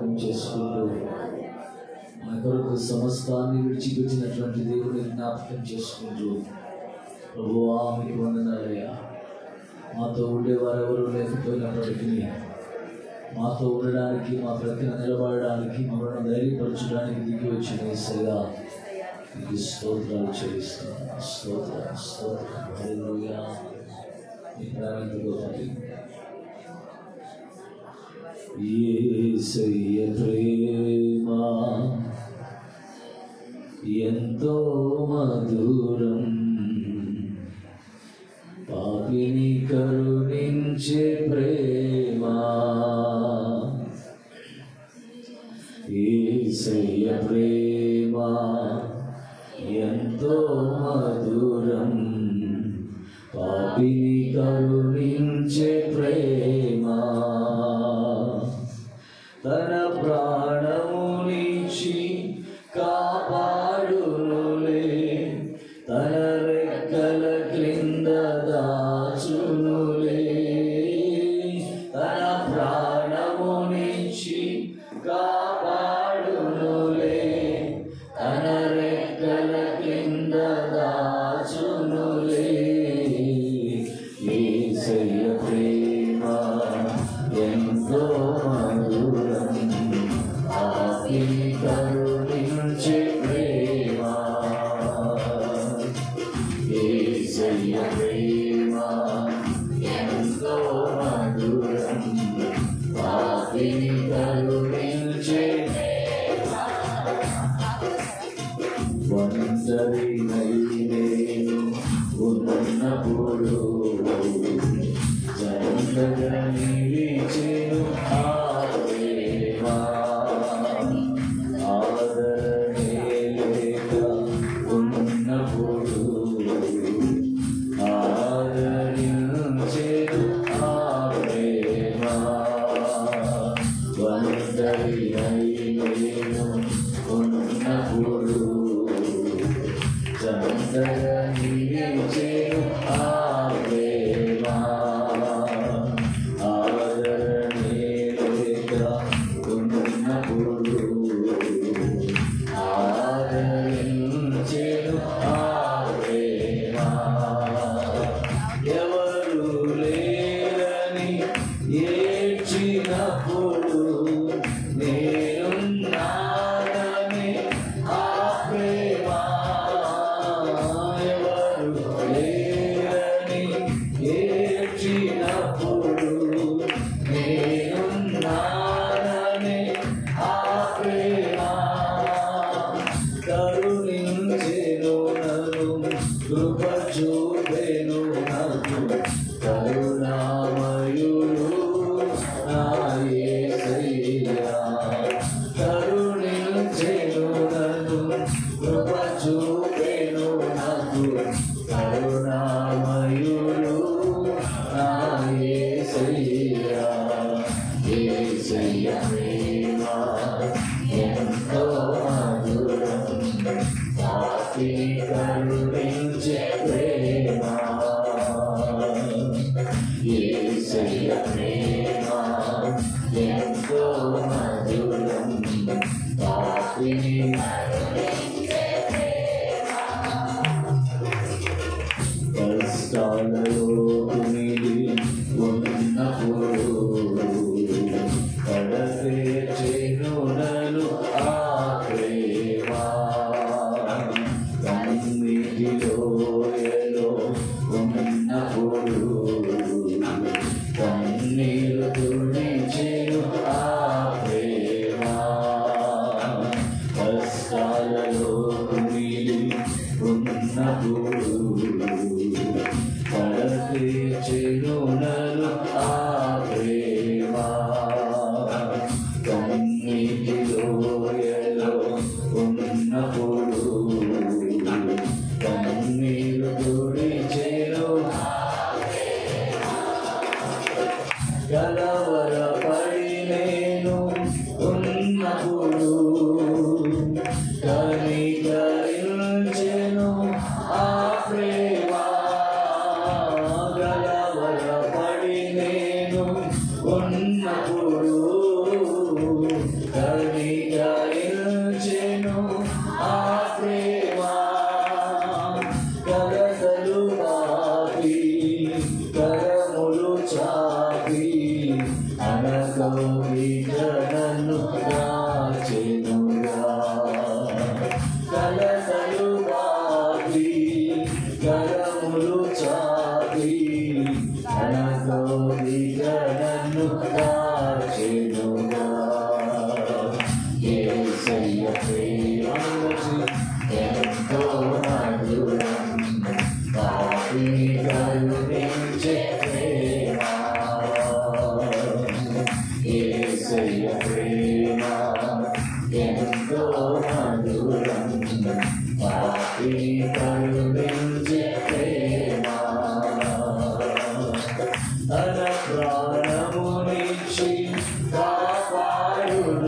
జ్ఞాపకం చేసుకుంటూ మన కొరకు సమస్తాన్ని విడిచిపెట్టినటువంటి దేవుని జ్ఞాపకం చేసుకుంటూ ప్రభువా మీకు వందనాలయ్యా. మాతో ఉండేవారు ఎవరు లేకపోయినప్పటికీ మాతో ఉండడానికి, మా ప్రక్కన నిలబడడానికి, మమ్మల్ని ధైర్యపరచడానికి దిగి వచ్చిన యేసయ్యా మీకు స్తోత్రాలు చెల్లిస్తున్నాను. స్తోత్రం స్తోత్రం హల్లెలూయా. మీ ప్రేమ గొప్పది. యేసయ్య ప్రేమ ఎంతో మధురం, పాపిని కరుణించే ప్రేమ. యేసయ్య ప్రేమ ఎంతో మధురం, పాపిని కరుణించే ప్రేమ. తన ప్రాణమునిచ్చి కాపాడునులే, తన రెక్కల క్రింద దాచునులే. తన ప్రాణమునిచ్చి కాపాడునులే, తన రెక్కల క్రింద దాచునులే. యేసయ్య ప్రేమ ఎంతో మధురం, పాపిని కరుణించే ప్రేమ. యేసయ్య ప్రేమ ఎంతో మధురం, పాపిని కరుణించే ప్రేమ. ఒంటరినై నేను ఉన్నప్పుడు జంటగా నిలిచెను ఆ ప్రేమ. ఆదరణే లేక ఉన్నప్పుడు ఆదరించెను ఆ ప్రేమ. ఒంటరినై నేను ఉన్నప్పుడు జంటగా నిలిచెను ఆ ప్రేమ. ఆదరణే లేక ఉన్నప్పుడు ఆదరించెను ఆ ప్రేమ. ఎవరు లేరని ఏడ్చినప్పుడు నేనున్నానని ఆ ప్రేమ. ఎవరు లేరని ఏడ్చినప్పుడు నేనున్నానని ఆ ప్రేమ. కరుణించెను నన్ను, కృప చూపెను నాకు, కరుణామయుడు నా యేసయ్యా. కరుణించెను నన్ను, కృప చూపెను నాకు, కరుణామయుడు నా యేసయ్యా. యేసయ్య ప్రేమ ఎంతో మధురం, పాపిని కరుణించే ప్రేమ. యేసయ్య ప్రేమ ఎంతో మధురం, పాపిని కరుణించే ప్రేమ. కష్టాలలో కుమిలి ఉన్నప్పుడు కడతేర్చెను నన్ను ఆ ప్రేమ. కన్నీటిలోయలో ఉన్నప్పుడు కన్నీరు తుడిచెను ఆ ప్రేమ.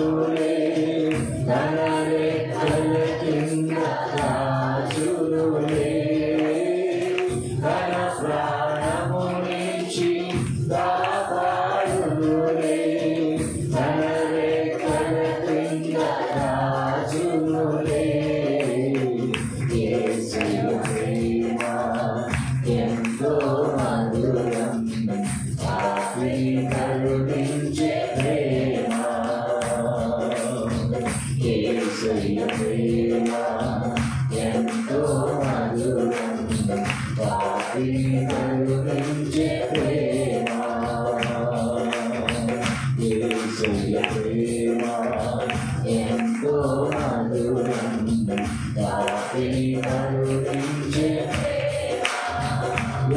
రాజులే తన రెక్కల కింద రాజులే తన ప్రాణమునిచ్చి కాపాడులే తన రెక్కల కింద రాజులే యేసయ్య ప్రేమ ఎంతో మధురం పాపిని కరుణించే ప్రేమ యేసయ్య ప్రేమ ఎంతో మధురం పాపిని కరుణించే ప్రేమ యేసయ్య ప్రేమ ఎంతో మధురం పాపిని కరుణించే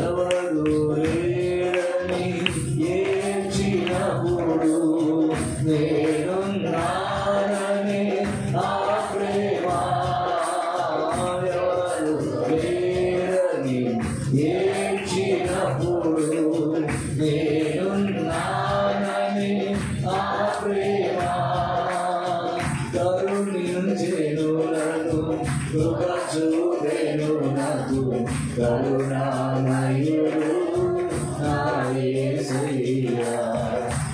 ఎవరు లేరని ఏడ్చినప్పుడు నేనున్నానని ఆ ప్రేమ ఎవరు లేరని ఏడ్చినప్పుడు నేనున్నానని ఆ ప్రేమ కరుణించెను నన్ను కృప చూపెను నాకు కరుణామయుడు నా యేసయ్య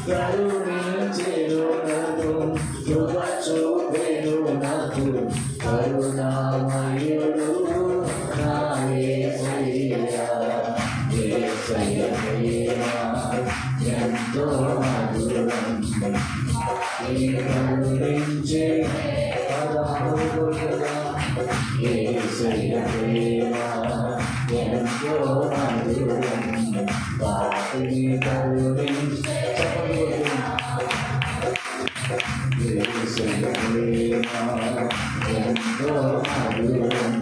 కరుణించెను నన్ను కృప చూపెను నాకు కరుణామయుడు నా యేసయ్య యేసయ్య ప్రేమ ఎంతో మధురం కరుణించే యేసయ్య ప్రేమ ఎంతో మధురం పాపిని కరుణించే యేసయ్య ప్రేమ ఎంతో మధురం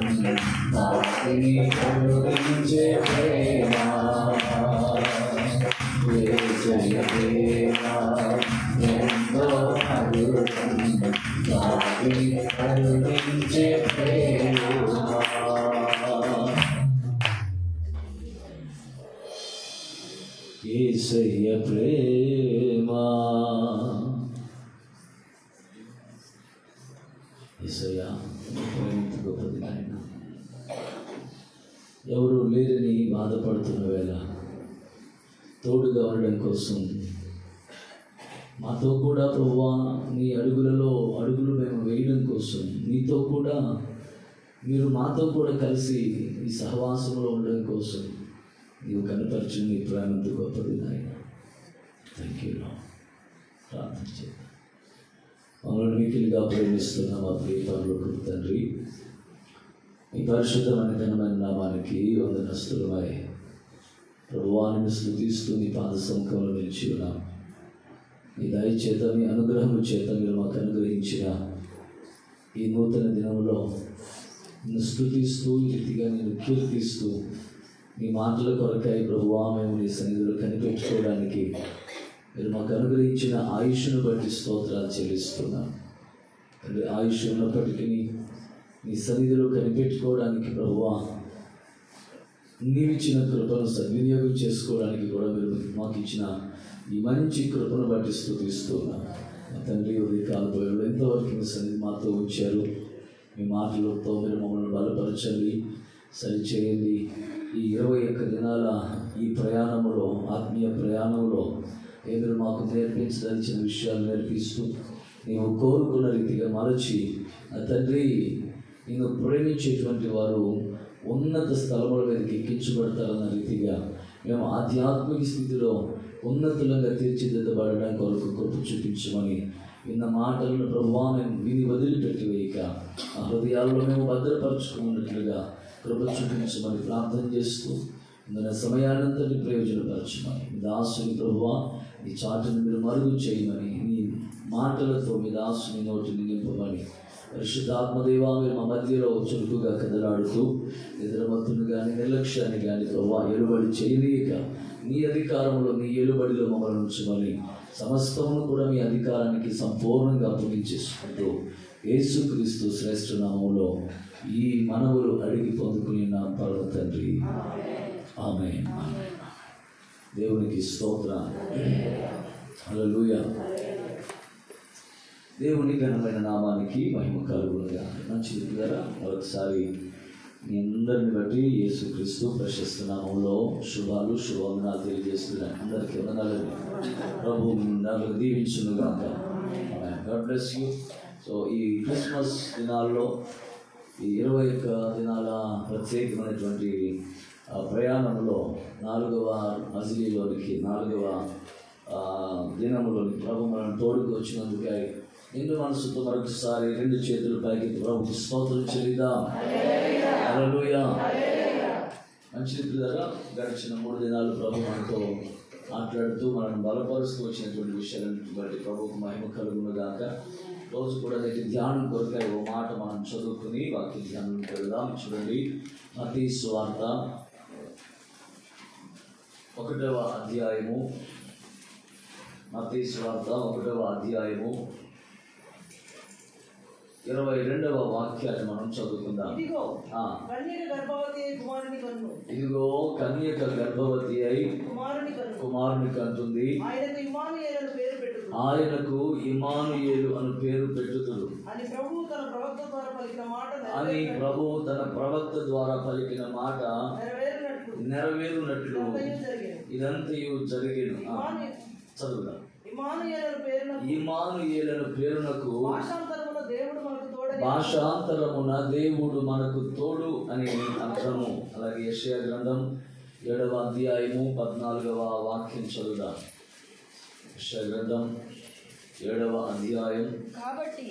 పాపిని కరుణించే ప్రేమ యేసయ్య ప్రేమ ఎంతో మధురం పాపిని కరుణించే ప్రేమ యేసయ్య ప్రేమ యేసయ్య ఎంత గొప్పది నాయన ఎవరు లేరని బాధపడుతున్న వేళ తోడుగా ఉండడం కోసం మాతో కూడా ప్రభువా నీ అడుగులు మేము వేయడం కోసం నీతో కూడా మీరు మాతో కూడా కలిసి ఈ సహవాసంలో ఉండడం కోసం నీవు కనపరిచిన నీ ప్రేమంత గొప్పది నాయన. Thank you lord. ప్రార్థన చేద్దాం. మమ్మల్ని మిక్కిలిగా ప్రేమిస్తున్న మా ప్రియ పరలోకపు తండ్రి, మీ పరిశుద్ధమైన ఘనమైన నామానికి వందనస్తులమై ప్రభువాన్ని స్తుతిస్తూ నీ పాద సముఖంలో నిలిచి ఉన్నాం. నీ దయ చేత మీ అనుగ్రహము చేత మీరు మాకు అనుగ్రహించిన ఈ నూతన దినంలో నిన్ను స్తుతిస్తూ ఈ రీతిగా నేను కీర్తిస్తూ మీ మాటల కొరకై ప్రభువా మేము నీ సన్నిధిలో కనిపెట్టుకోవడానికి మీరు మాకు అనుగ్రహించిన ఆయుష్ను బట్టి స్తోత్రాలు చెల్లిస్తున్నాను. అంటే ఆయుష్ ఉన్నప్పటికీ నీ సన్నిధిలో కనిపెట్టుకోవడానికి ప్రభువా నీవిచ్చిన కృపను సద్వినియోగం చేసుకోవడానికి కూడా మీరు మాకు ఇచ్చిన ఈ మంచి కృపను బట్టి స్తుతిస్తున్నాను. మా తండ్రి ఉదయకాలపు ఎంతవరకు మీ సన్నిధి మాతో ఉంచారు. మీ మాటలతో మీరు మమ్మల్ని బలపరచండి, సరిచేయండి. ఈ 21 దినాల ఈ ప్రయాణంలో, ఆత్మీయ ప్రయాణంలో మీరు మాకు నేర్పించదలిచిన విషయాలు నేర్పిస్తూ నీవు కోరుకున్న రీతిగా మరచి ఆ తండ్రి నేను ప్రేమించేటువంటి వారు ఉన్నత స్థలముల మీదకి ఎక్కించబడతారన్న రీతిగా మేము ఆధ్యాత్మిక స్థితిలో ఉన్నతులంగా తీర్చిదిద్దబడడం కొరకు కృప చూపించమని విన్న మాటలను ప్రభువా మేము విని వదిలిపెట్టి వేయక ఆ హృదయాల్లో మేము భద్రపరచుకున్నట్లుగా కృప చూపించమని ప్రార్థన చేస్తూ ఇందున సమయానంతటి ప్రయోజనపరచమని మీ దాసుని ప్రభువా ఈ చాటును మీరు మరుగు చేయమని నీ మాటలతో మీ దాసుని నోటిని నింపమని పరిశుద్ధాత్మదేవా మీరు మా మధ్యలో చురుకుగా కదలాడుతూ నిద్రమత్తును కానీ నిర్లక్ష్యాన్ని కానీ ప్రభువా ఎలుబడి చేయలేక నీ అధికారంలో నీ ఎలుబడిలో మమ్మల్ని ఉంచమని సమస్తమును కూడా మీ అధికారానికి సంపూర్ణంగా అప్పగించేసుకుంటూ యేసుక్రీస్తు శ్రేష్ఠ నామములో ఈ మనవులు అడిగి పొందుకుని నా పరమ తండ్రి ఆమేన్. దేవునికి స్తోత్రం. హల్లెలూయా. దేవుని ఘనమైన నామానికి మహిమ కలుగునుగా. మంచిది కదా. మరొకసారి మీ అందరిని బట్టి యేసుక్రీస్తు ప్రశస్త నామంలో శుభాలు శుభవందనాలు తెలియజేస్తున్నాను. అందరికీ వందనాలు. ప్రభు మిమ్మల్ని దీవించునుగా. God bless you. సో ఈ క్రిస్మస్ దినాల్లో ఈ 21 దినాల ప్రత్యేకమైనటువంటి ప్రయాణంలో 4వ మజిలీలోనికి 4వ దినములోని ప్రభు మనం తోడుకు వచ్చినందుకై నిండు మనసుతో మరొకసారి 2 చేతులు పైకి ప్రభుకి స్తోత్రం చెల్లిద్దాం. హల్లెలూయా. మంచిది పిల్లరా. గడిచిన 3 దినాలు ప్రభు మనతో మాట్లాడుతూ మనల్ని బలపరుస్తూ వచ్చినటువంటి విషయాలను బట్టి ప్రభుకు మహిమ కలుగునుగాక. రోజు కూడా నేటి ధ్యానం కొరకై ఓ మాట మనం చదువుకుని వాక్య ధ్యానం పెడదాం. చూడండి, మత్తయి సువార్త 1వ అధ్యాయము. మత్తయి సువార్త 1వ అధ్యాయము 22వ వాక్యాన్ని మనం చదువుకుందాం. ఇదిగో కన్యక గర్భవతి అయి కుమారుని కంటుంది, ఆయనకు ఇమ్మానుయేలు అను పేరు పెట్టుదురు అని ప్రభువు తన ప్రవక్త ద్వారా పలికిన మాట నెరవేరునట్లు ఇదంతయు జరిగేను. చదువుదాం. ఇమ్మానుయేలు పేరునకు భాషాంతరమున దేవుడు మనకు తోడు అని అర్థము. అలాగే యెషయా గ్రంథం 7వ అధ్యాయము 14వ వాక్యం చదువుదాం. యెషయా గ్రంథం 7వ అధ్యాయం. కాబట్టి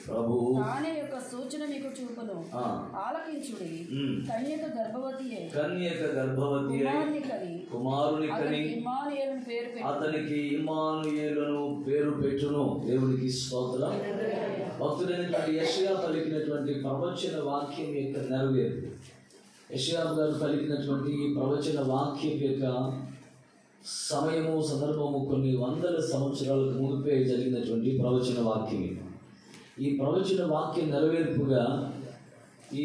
ప్రభువు తానే యొక్క సూచన మీకు చూపును, ఆలకించుడి. కన్యక గర్భవతి కుమారుని కని అతనికి ఇమ్మానుయేలును పేరు పెట్టును. దేవునికి స్తోత్రం. భక్తుడైనటువంటి యెషయా పలికినటువంటి ప్రవచన వాక్యం యొక్క నెరవేరు. యెషయా గారు పలికినటువంటి ఈ ప్రవచన వాక్యం యొక్క సమయము సందర్భము కొన్ని వందల సంవత్సరాలకు మునిపే జరిగినటువంటి ప్రవచన వాక్యం. ఈ ప్రవచన వాక్యం నెరవేర్పుగా ఈ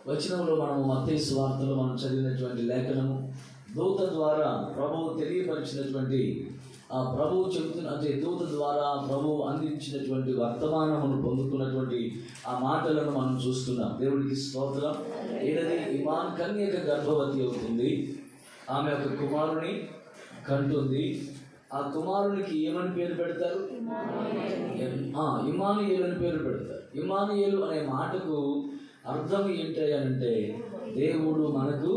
వచనంలో మనము మత్తయి సువార్తలో మనం చదివినటువంటి లేఖనము దూత ద్వారా ప్రభువు తెలియపరిచినటువంటి ఆ ప్రభువు అంటే దూత ద్వారా ప్రభువు అందించినటువంటి వర్తమానమును పొందుకున్నటువంటి ఆ మాటలను మనం చూస్తున్నాం. దేవుడికి స్తోత్రం. ఏదది ఇమాన్ కన్యక గర్భవతి అవుతుంది, ఆమె ఒక కుమారుని కంటుంది. ఆ కుమారునికి ఏమని పేరు పెడతారు? ఇమ్మానుయేలు అని పేరు పెడతారు. ఇమ్మానుయేలు అనే మాటకు అర్థం ఏంటి అంటే దేవుడు మనకు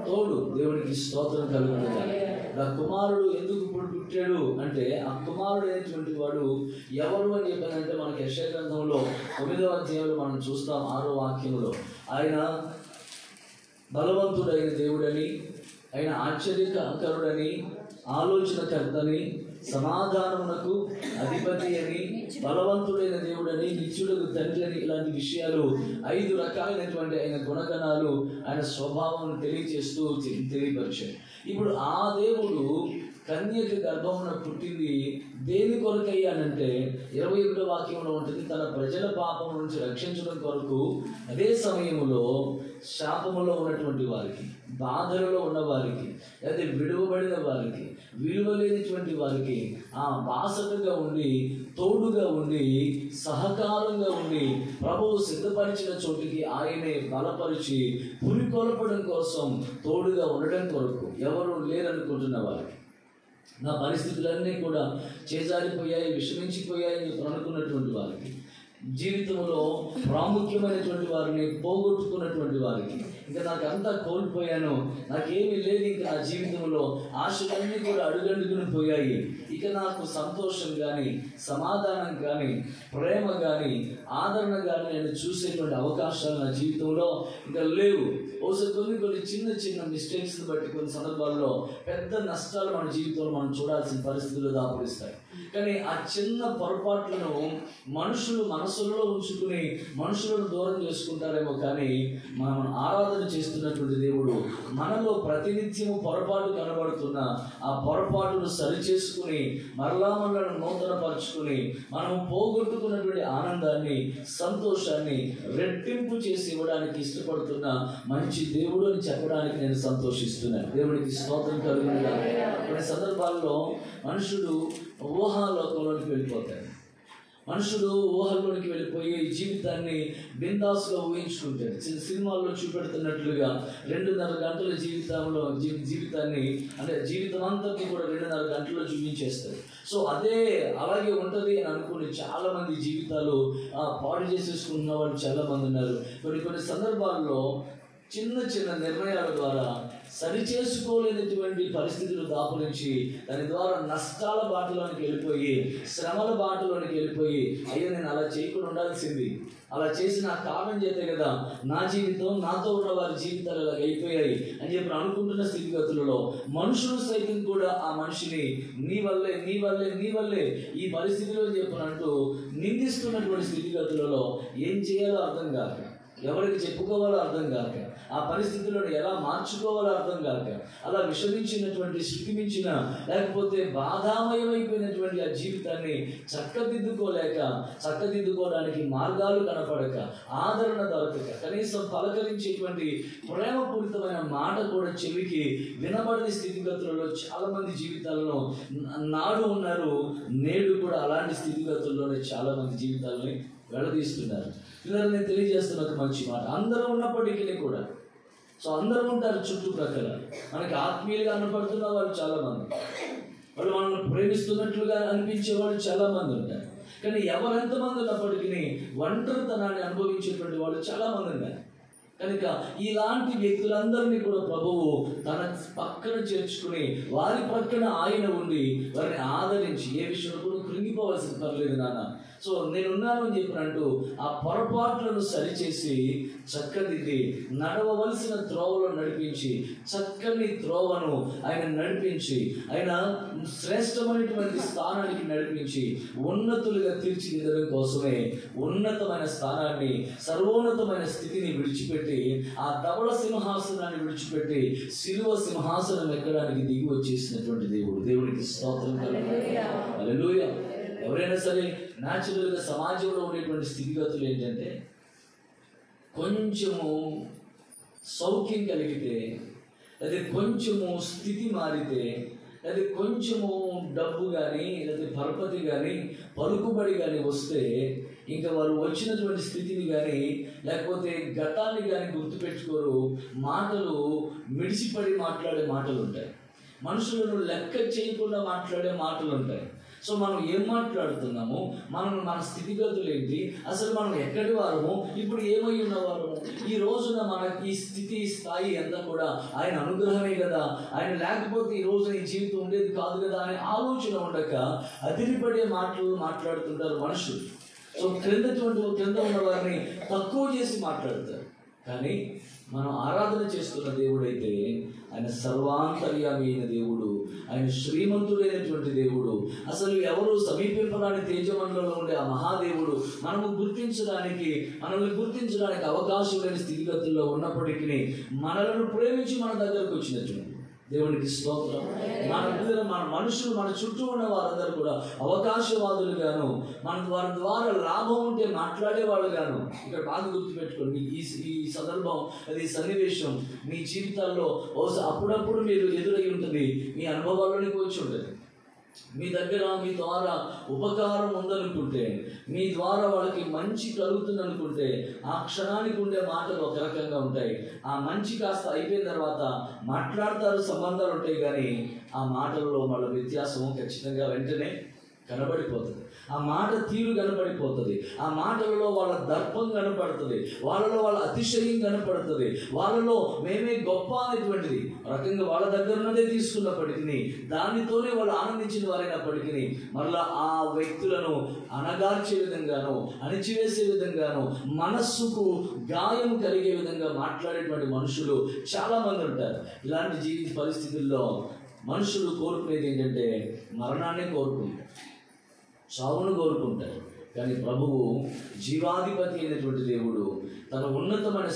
తోడు. దేవునికి స్తోత్రం కలుగుతుంది. ఆ కుమారుడు ఎందుకు పుట్టాడు అంటే ఆ కుమారుడు అనేటువంటి వాడు ఎవరు అని చెప్పానంటే మనకి యెషయా గ్రంథంలో 9వ అధ్యాయంలో మనం చూస్తాం 6వ వాక్యంలో. ఆయన బలవంతుడైన దేవుడని, ఆయన ఆశ్చర్యకరుడని, ఆలోచనకర్తని, సమాధానమునకు అధిపతి అని, బలవంతుడైన దేవుడని, నిత్యుడకు తండ్రి అని, ఇలాంటి విషయాలు 5 రకాలైనటువంటి ఆయన గుణగణాలు ఆయన స్వభావం తెలియజేస్తూ తెలియపరిచాడు. ఇప్పుడు ఆ దేవుడు కన్యక గర్భమున పుట్టింది దేని కొరకయ్యానంటే 21వ వాక్యంలో ఉంటుంది, తన ప్రజల పాపం నుంచి రక్షించడం కొరకు. అదే సమయంలో శాపములో ఉన్నటువంటి వారికి, బాధలలో ఉన్న వారికి, లేదా విడువబడిన వారికి, విలువ లేనిటువంటి వారికి ఆ బాసటగా ఉండి, తోడుగా ఉండి, సహకారంగా ఉండి ప్రభువు సిద్ధపరిచిన చోటికి ఆయనే బలపరిచి పురికొల్పడం కోసం, తోడుగా ఉండడం కొరకు. ఎవరు లేరనుకుంటున్న వారికి, నా పరిస్థితులన్నీ కూడా చేజారిపోయాయి, విషమించిపోయాయి అని అనుకున్నటువంటి వారికి, జీవితంలో ప్రాముఖ్యమైనటువంటి వారిని పోగొట్టుకున్నటువంటి వారికి, ఇంకా నాకు అంతా కోల్పోయాను, నాకేమీ లేదు, ఇంకా నా జీవితంలో ఆశలన్నీ కూడా అడుగడుగుని పోయాయి, ఇక నాకు సంతోషం కానీ, సమాధానం కానీ, ప్రేమ కానీ, ఆదరణ కానీ నేను చూసేటువంటి అవకాశాలు నా జీవితంలో ఇంకా లేవు. ఒకసారి కొన్ని చిన్న మిస్టేక్స్ని బట్టి కొన్ని సందర్భాల్లో పెద్ద నష్టాలు మన జీవితంలో మనం చూడాల్సిన పరిస్థితులు దాపురిస్తాయి. కానీ ఆ చిన్న పొరపాట్లను మనుషులు మనసులో ఉంచుకుని మనుషులను దూరం చేసుకుంటారేమో, కానీ మనం ఆరాధన చేస్తున్నటువంటి దేవుడు మనలో ప్రతినిత్యము పొరపాటు కనబడుతున్న ఆ పొరపాటును సరిచేసుకుని మరలా మనలను నూతనపరుచుకుని మనం పోగొట్టుకున్నటువంటి ఆనందాన్ని, సంతోషాన్ని రెట్టింపు చేసి ఇవ్వడానికి ఇష్టపడుతున్న మంచి దేవుడు అని చెప్పడానికి నేను సంతోషిస్తున్నాను. దేవుడికి స్తోత్రం కలుగునుగాక. కొన్ని సందర్భాల్లో మనుషుడు ఊహాలోకంలోనికి వెళ్ళిపోతాడు. మనుషుడు ఊహల్లోనికి వెళ్ళిపోయి జీవితాన్ని బిందాసుగా ఊహించుకుంటాడు. సినిమాల్లో చూపెడుతున్నట్లుగా 2.5 గంటల జీవితాన్ని అంటే జీవితం అంతటి కూడా 2.5 గంటల్లో చూపించేస్తారు. సో అలాగే ఉంటుంది అని అనుకుని చాలామంది జీవితాలు పాడు చేసేసుకుంటున్న వాళ్ళు చాలామంది ఉన్నారు. కొన్ని సందర్భాల్లో చిన్న నిర్ణయాల ద్వారా సరిచేసుకోలేనటువంటి పరిస్థితులు దాపురించి దాని ద్వారా నష్టాల బాటలోనికి వెళ్ళిపోయి, శ్రమల బాటలోనికి వెళ్ళిపోయి, అయ్యో నేను అలా చేయకుండా ఉండాల్సింది, అలా చేసి నాకు కారణం చేతే కదా నా జీవితం, నాతో ఉన్న వారి జీవితాలు ఇలా అయిపోయాయి అని చెప్పి అనుకుంటున్న స్థితిగతులలో మనుషులు సైతం కూడా ఆ మనిషిని నీ వల్లే ఈ పరిస్థితిలో చెప్పినట్టు నిందిస్తున్నటువంటి స్థితిగతులలో ఏం చేయాలో అర్థం కాక, ఎవరికి చెప్పుకోవాలో అర్థం కాక, ఆ పరిస్థితులను ఎలా మార్చుకోవాలో అర్థం కాక, అలా విషమించినటువంటి స్థితిమించిన లేకపోతే బాధామయమైపోయినటువంటి ఆ జీవితాన్ని చక్కదిద్దుకోవడానికి మార్గాలు కనపడక, ఆదరణ దొరకక, కనీసం పలకరించేటువంటి ప్రేమపూరితమైన మాట కూడా చెవికి వినబడని స్థితిగతులలో చాలామంది జీవితాలను నాడు ఉన్నారు. నేడు కూడా అలాంటి స్థితిగతుల్లోనే చాలామంది జీవితాలని వెళ్ళదీస్తున్నారు. పిల్లలు నేను తెలియజేస్తున్న ఒక మంచి మాట, అందరూ ఉన్నప్పటికీ కూడా అందరూ ఉంటారు చుట్టుప్రక్కల. మనకి ఆత్మీయులుగా కనపడుతున్న వాళ్ళు చాలామంది, వాళ్ళు మనల్ని ప్రేమిస్తున్నట్లుగా అనిపించే వాళ్ళు చాలామంది ఉంటారు. కానీ ఎవరెంతమంది ఉన్నప్పటికీ ఒంటరితనాన్ని అనుభవించేటువంటి వాళ్ళు చాలామంది ఉన్నారు. కనుక ఇలాంటి వ్యక్తులందరినీ కూడా ప్రభువు తన పక్కన చేర్చుకుని వారి పక్కన ఆయన ఉండి వారిని ఆదరించి, ఏ విషయంలో కూడా కృంగిపోవాల్సిన పర్లేదు నాన్న, సో నేనున్నాను అని చెప్పినట్టు ఆ పొరపాట్లను సరిచేసి చక్కదిద్ది నడవవలసిన త్రోవలో నడిపించి, చక్కని త్రోవను ఆయన నడిపించి, ఆయన శ్రేష్టమైనటువంటి స్థానానికి నడిపించి ఉన్నతులుగా తీర్చిదిద్దడం కోసమే ఉన్నతమైన స్థానాన్ని, సర్వోన్నతమైన స్థితిని విడిచిపెట్టి, ఆ ధవళ సింహాసనాన్ని విడిచిపెట్టి శిలువ సింహాసనం ఎక్కడానికి దిగి వచ్చేసినటువంటి దేవునికి స్తోత్రం కలుగును. హల్లెలూయా. ఎవరైనా సరే న్యాచురల్గా సమాజంలో ఉండేటువంటి స్థితిగతులు ఏంటంటే, కొంచెము సౌఖ్యం కలిగితే, లేదా కొంచెము స్థితి మారితే, లేదా కొంచెము డబ్బు కానీ లేదా పరపతి కానీ పలుకుబడి కానీ వస్తే ఇంకా వారు వచ్చినటువంటి స్థితిని కానీ లేకపోతే గతాన్ని కానీ గుర్తుపెట్టుకోరు. మాటలు మిడిసిపడి మాట్లాడే మాటలు ఉంటాయి, మనుషులను లెక్క చేయకుండా మాట్లాడే మాటలు ఉంటాయి. సో మనం ఏం మాట్లాడుతున్నాము, మన స్థితిగతులు ఏంటి, అసలు మనం ఎక్కడి వారము, ఇప్పుడు ఏమై ఉన్నవారము, ఈ రోజున మన ఈ స్థాయి అంతా కూడా ఆయన అనుగ్రహమే కదా, ఆయన లేకపోతే ఈ రోజున ఈ జీవితం ఉండేది కాదు కదా అనే ఆలోచన ఉండక అదిరిపడే మాటలు మాట్లాడుతుంటారు మనుషులు. సో క్రింద ఉన్న వారిని తక్కువ చేసి మాట్లాడతారు. కానీ మనం ఆరాధన చేస్తున్న దేవుడైతే ఆయన సర్వాంతర్యామి అయిన దేవుడు, ఆయన శ్రీమంతుడైనటువంటి దేవుడు, అసలు ఎవరు సమీపింపరాని తేజమండలంలో ఉండే ఆ మహాదేవుడు మనల్ని గుర్తించడానికి అవకాశం లేని స్థితిగతుల్లో ఉన్నప్పటికీ మనలను ప్రేమించి మన దగ్గరకు వచ్చినటువంటి దేవునికి స్తోత్రం. మన మనుషులు, మన చుట్టూ ఉన్న వారందరూ కూడా అవకాశవాదులుగాను, వారి ద్వారా లాభం ఉంటే మాట్లాడేవాళ్ళు గాను. ఇక్కడ బాగా గుర్తుపెట్టుకోండి, ఈ సందర్భం, అది సన్నివేశం మీ జీవితాల్లో అప్పుడప్పుడు మీరు ఎదురై ఉంటుంది, మీ అనుభవాల్లోనికి వచ్చి ఉంటుంది. మీ దగ్గర మీ ద్వారా ఉపకారం ఉందనుకుంటే, మీ ద్వారా వాళ్ళకి మంచి కలుగుతుంది అనుకుంటే, ఆ క్షణానికి ఉండే మాటలు ఒక రకంగా ఉంటాయి. ఆ మంచి కాస్త అయిపోయిన తర్వాత మాట్లాడతారు, సంబంధాలు ఉంటాయి, కానీ ఆ మాటల్లో వాళ్ళ వ్యత్యాసం ఖచ్చితంగా వెంటనే కనబడిపోతుంది. ఆ మాట తీరు కనబడిపోతుంది, ఆ మాటలలో వాళ్ళ దర్పం కనపడుతుంది, వాళ్ళలో వాళ్ళ అతిశయం కనపడుతుంది, వాళ్ళలో మేమే గొప్ప అనేటువంటిది రకంగా వాళ్ళ దగ్గర ఉన్నదే తీసుకున్నప్పటికీ, దానితోనే వాళ్ళు ఆనందించిన వారైనప్పటికీ మరలా ఆ వ్యక్తులను అణగార్చే విధంగాను, అణిచివేసే విధంగాను, మనస్సుకు గాయం కలిగే విధంగా మాట్లాడేటువంటి మనుషులు చాలామంది ఉంటారు. ఇలాంటి జీవిత పరిస్థితుల్లో మనుషులు కోరుకునేది ఏంటంటే మరణాన్ని కోరుకుంటారు, చావును కోరుకుంటారు. కానీ ప్రభువు జీవాధిపతి అయినటువంటి దేవుడు తన ఉన్నతమైన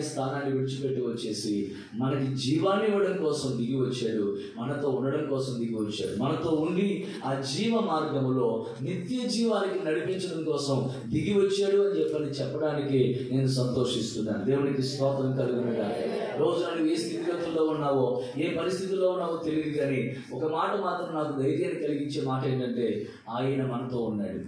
స్థానాన్ని విడిచిపెట్టి వచ్చేసి మనకి జీవాన్ని ఇవ్వడం కోసం దిగి వచ్చాడు, మనతో ఉండడం కోసం దిగి వచ్చాడు, మనతో ఉండి ఆ జీవ మార్గములో నిత్య జీవానికి నడిపించడం కోసం దిగి వచ్చాడు అని చెప్పడానికి నేను సంతోషిస్తున్నాను. దేవునికి స్తోత్రం కలుగునుగాక. రోజు నువ్వు ఏ స్థితిగతుల్లో ఉన్నావో, ఏ పరిస్థితుల్లో ఉన్నావో తెలియదు, కానీ ఒక మాట మాత్రం నాకు ధైర్యాన్ని కలిగించే మాట ఏంటంటే ఆయన మనతో ఉన్నాడు.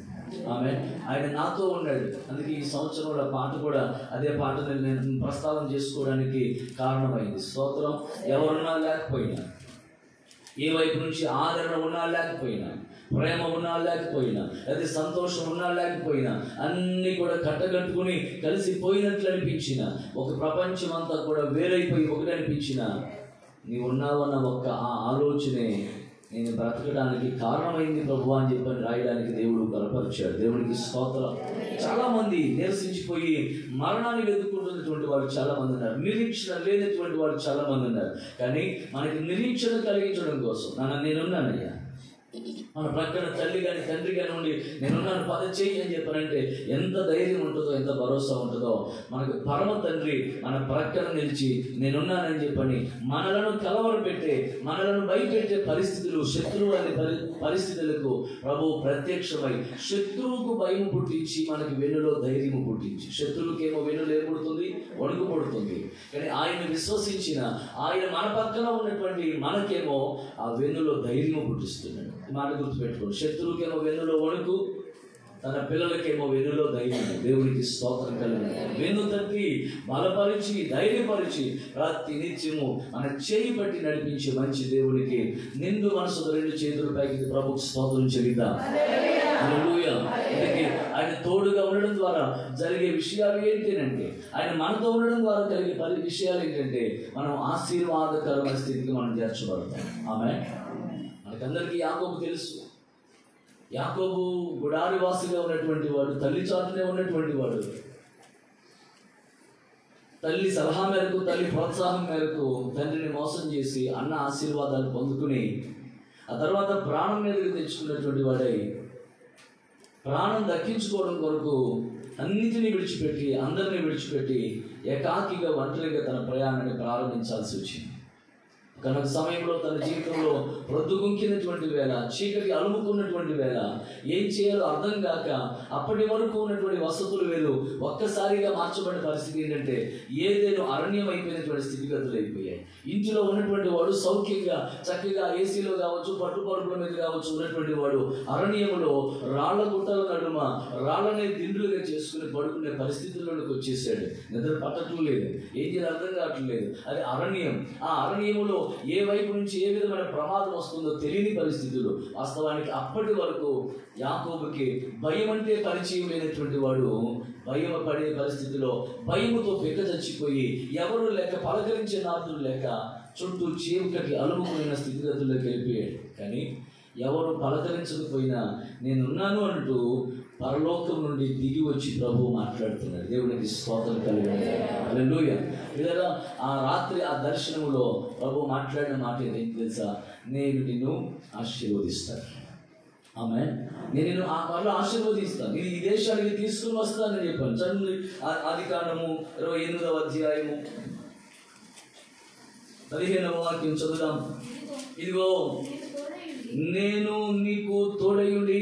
ఆయన నాతో ఉన్నాడు. అందుకే ఈ సంవత్సరంలో పాట కూడా అదే పాటను నేను ప్రస్తావన చేసుకోవడానికి కారణమైంది. స్తోత్రం. ఎవరున్నా లేకపోయినా, ఏ వైపు నుంచి ఆదరణ ఉన్నా లేకపోయినా, ప్రేమ ఉన్నా లేకపోయినా, అదే సంతోషం ఉన్నా లేకపోయినా, అన్నీ కూడా కట్టగట్టుకుని కలిసిపోయినట్లు అనిపించిన, ఒక ప్రపంచం అంతా కూడా వేరైపోయి ఒకటి అనిపించిన, నీవు ఉన్నావన్న ఒక్క ఆ ఆలోచనే నేను బ్రతకడానికి కారణమైంది ప్రభు అని చెప్పని రాయడానికి దేవుడు బలపరిచాడు. దేవుడికి స్తోత్రం. చాలా మంది నిరసించిపోయి మరణాన్ని వెతుక్కుంటున్నటువంటి వారు చాలా మంది ఉన్నారు. నిరీక్షణ లేనటువంటి వారు చాలా మంది ఉన్నారు. కానీ మనకి నిరీక్షణ కలిగించడం కోసం నేనున్నానయ్యా, మన ప్రక్కన తల్లి కానీ తండ్రి కానీ ఉండి నేనున్నాను పద చెయ్యి అని చెప్పానంటే ఎంత ధైర్యం ఉంటుందో, ఎంత భరోసా ఉంటుందో. మనకు పరమ తండ్రి మన ప్రక్కన నిలిచి నేనున్నానని చెప్పని మనలను కలవరపెట్టే, మనలను భయపెట్టే పరిస్థితులు, శత్రువు అనే పరిస్థితులకు ప్రభు ప్రత్యక్షమై శత్రువుకు భయం పుట్టించి మనకి వెన్నులో ధైర్యం పుట్టించి, శత్రువుకేమో వెన్నులు ఏర్పడుతుంది, వణుకు పడుతుంది. కానీ ఆయన విశ్వసించిన ఆయన మన పక్కన ఉన్నటువంటి మనకేమో ఆ వెన్నులో ధైర్యం పుట్టిస్తున్నాడు. మాట గుర్తుపెట్టుకోండి. శత్రువుకేమో వెన్నులో వణుకు, తన పిల్లలకేమో వెన్నులో ధైర్యం. దేవుడికి స్తోత్రం కలిగిన వెన్ను తట్టి బలపరిచి ధైర్యపరిచి ప్రతి నిత్యము మన చేయి పట్టి నడిపించే మంచి దేవునికి నిండు మనసుతో రెండు చేతుల పైకి ప్రభుకు స్తోత్రం చెల్లిద్దాం. హల్లెలూయా. ఆయన తోడుగా ఉండడం ద్వారా జరిగే విషయాలు ఏంటంటే, ఆయన మనతో ఉండడం ద్వారా కలిగే విషయాలు ఏంటంటే, మనం ఆశీర్వాదకరమైన స్థితికి మనం చేర్చబడతాం. ఆమేన్. మనకందరికీ యాకోబు తెలుసు. యాకోబు గుడారివాసిగా ఉన్నటువంటి వాడు, తల్లి చాటునే ఉన్నటువంటి వాడు. తల్లి సలహా మేరకు, తల్లి ప్రోత్సాహం మేరకు తండ్రిని మోసం చేసి అన్న ఆశీర్వాదాలు పొందుకుని ఆ తర్వాత ప్రాణం మీదకి తెచ్చుకున్నటువంటి వాడై ప్రాణం దక్కించుకోవడం కొరకు అన్నిటినీ విడిచిపెట్టి, అందరినీ విడిచిపెట్టి ఏకాకిగా ఒంటరిగా తన ప్రయాణాన్ని ప్రారంభించాల్సి వచ్చింది. కనుక సమయంలో తన జీవితంలో ప్రొద్దుగుంకినటువంటి వేళ, చీకటి అలుముకున్నటువంటి వేళ, ఏం చేయాలో అర్థం కాక అప్పటి వరకు ఉన్నటువంటి వసతులు వేరు ఒక్కసారిగా మార్చబడిన పరిస్థితి ఏంటంటే ఏదేను అరణ్యం అయిపోయినటువంటి స్థితిగతులు అయిపోయాయి. ఇంటిలో ఉన్నటువంటి వాడు సౌఖ్యంగా చక్కగా ఏసీలో కావచ్చు, పట్టుపరుపుల మీద కావచ్చు ఉన్నటువంటి వాడు అరణ్యములో రాళ్ల గుట్టల నడుమ రాళ్లనే దిండులుగా చేసుకుని పడుకునే పరిస్థితుల్లోకి వచ్చేసాడు. నిద్ర పట్టడం లేదు, ఏం చేయాలి అర్థం కావట్లేదు. అది అరణ్యం. ఆ అరణ్యములో ఏ వైపు నుంచి ఏ విధమైన ప్రమాదం వస్తుందో తెలియని పరిస్థితులు. వాస్తవానికి అప్పటి వరకు యాకోబుకి భయం అంటే పరిచయం లేనటువంటి వాడు భయపడే పరిస్థితిలో భయముతో చచ్చిపోయి ఎవరు లేక పలకరించే నాతులు లేక చుట్టూ చీకటి అలుముకున్న స్థితిగతుల్లోకి వెళ్ళిపోయాడు. కానీ ఎవరు పలకరించకపోయినా నేనున్నాను అంటూ పరలోకం నుండి దిగి వచ్చి ప్రభు మాట్లాడుతున్నాడు. దేవునికి స్తోత్రం కలిగాడు. హల్లెలూయా. లేదా ఆ రాత్రి ఆ దర్శనములో ప్రభు మాట్లాడిన మాట ఏంటి తెలుసా? నేను నిన్ను ఆశీర్వదిస్తాను. ఆమేన్. నేను నిన్ను ఆ పరలో ఆశీర్వదిస్తాను, నేను ఈ దేశానికి తీసుకుని వస్తానని చెప్పాను. చదువు ఆదికాండము 28వ అధ్యాయము 15వ వాక్యం చదువుదాం. ఇదిగో నేను నీకు తోడయుండి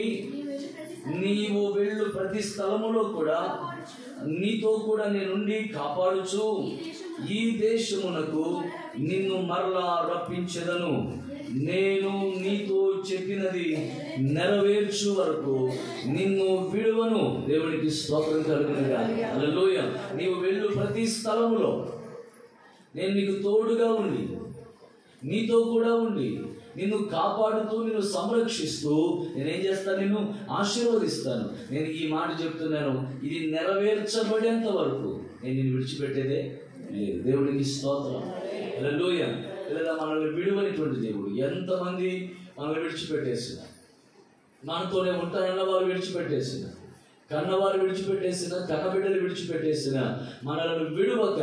నీవు వెళ్ళు ప్రతి స్థలములో కూడా నీతో కూడా నేనుండి కాపాడుచు ఈ దేశమునకు నిన్ను మరలా రప్పించెదను. నేను నీతో చెప్పినది నెరవేర్చు వరకు నిన్ను విడువను. దేవునికి స్తోత్రం కలుగునుగాక. హల్లెలూయా. నీవు వెళ్ళు ప్రతి స్థలములో నేను నీకు తోడుగా ఉండి నీతో కూడా ఉండి నిన్ను కాపాడుతూ నిన్ను సంరక్షిస్తూ నేనేం చేస్తాను? నిన్ను ఆశీర్వదిస్తాను. నేను ఈ మాట చెప్తున్నాను, ఇది నెరవేర్చబడేంత వరకు నేను నిన్ను విడిచిపెట్టేదే లేదు. దేవుడికి స్తోత్రం. హల్లెలూయా. లేదా మనల్ని విడువనిటువంటి దేవుడు. ఎంతమంది మనల్ని విడిచిపెట్టేసిన, మనతోనే ఉంటారన్న వాళ్ళు విడిచిపెట్టేసిన, కన్నవారు విడిచిపెట్టేసిన, కన్నబిడ్డలు విడిచిపెట్టేసిన మనలను విడువక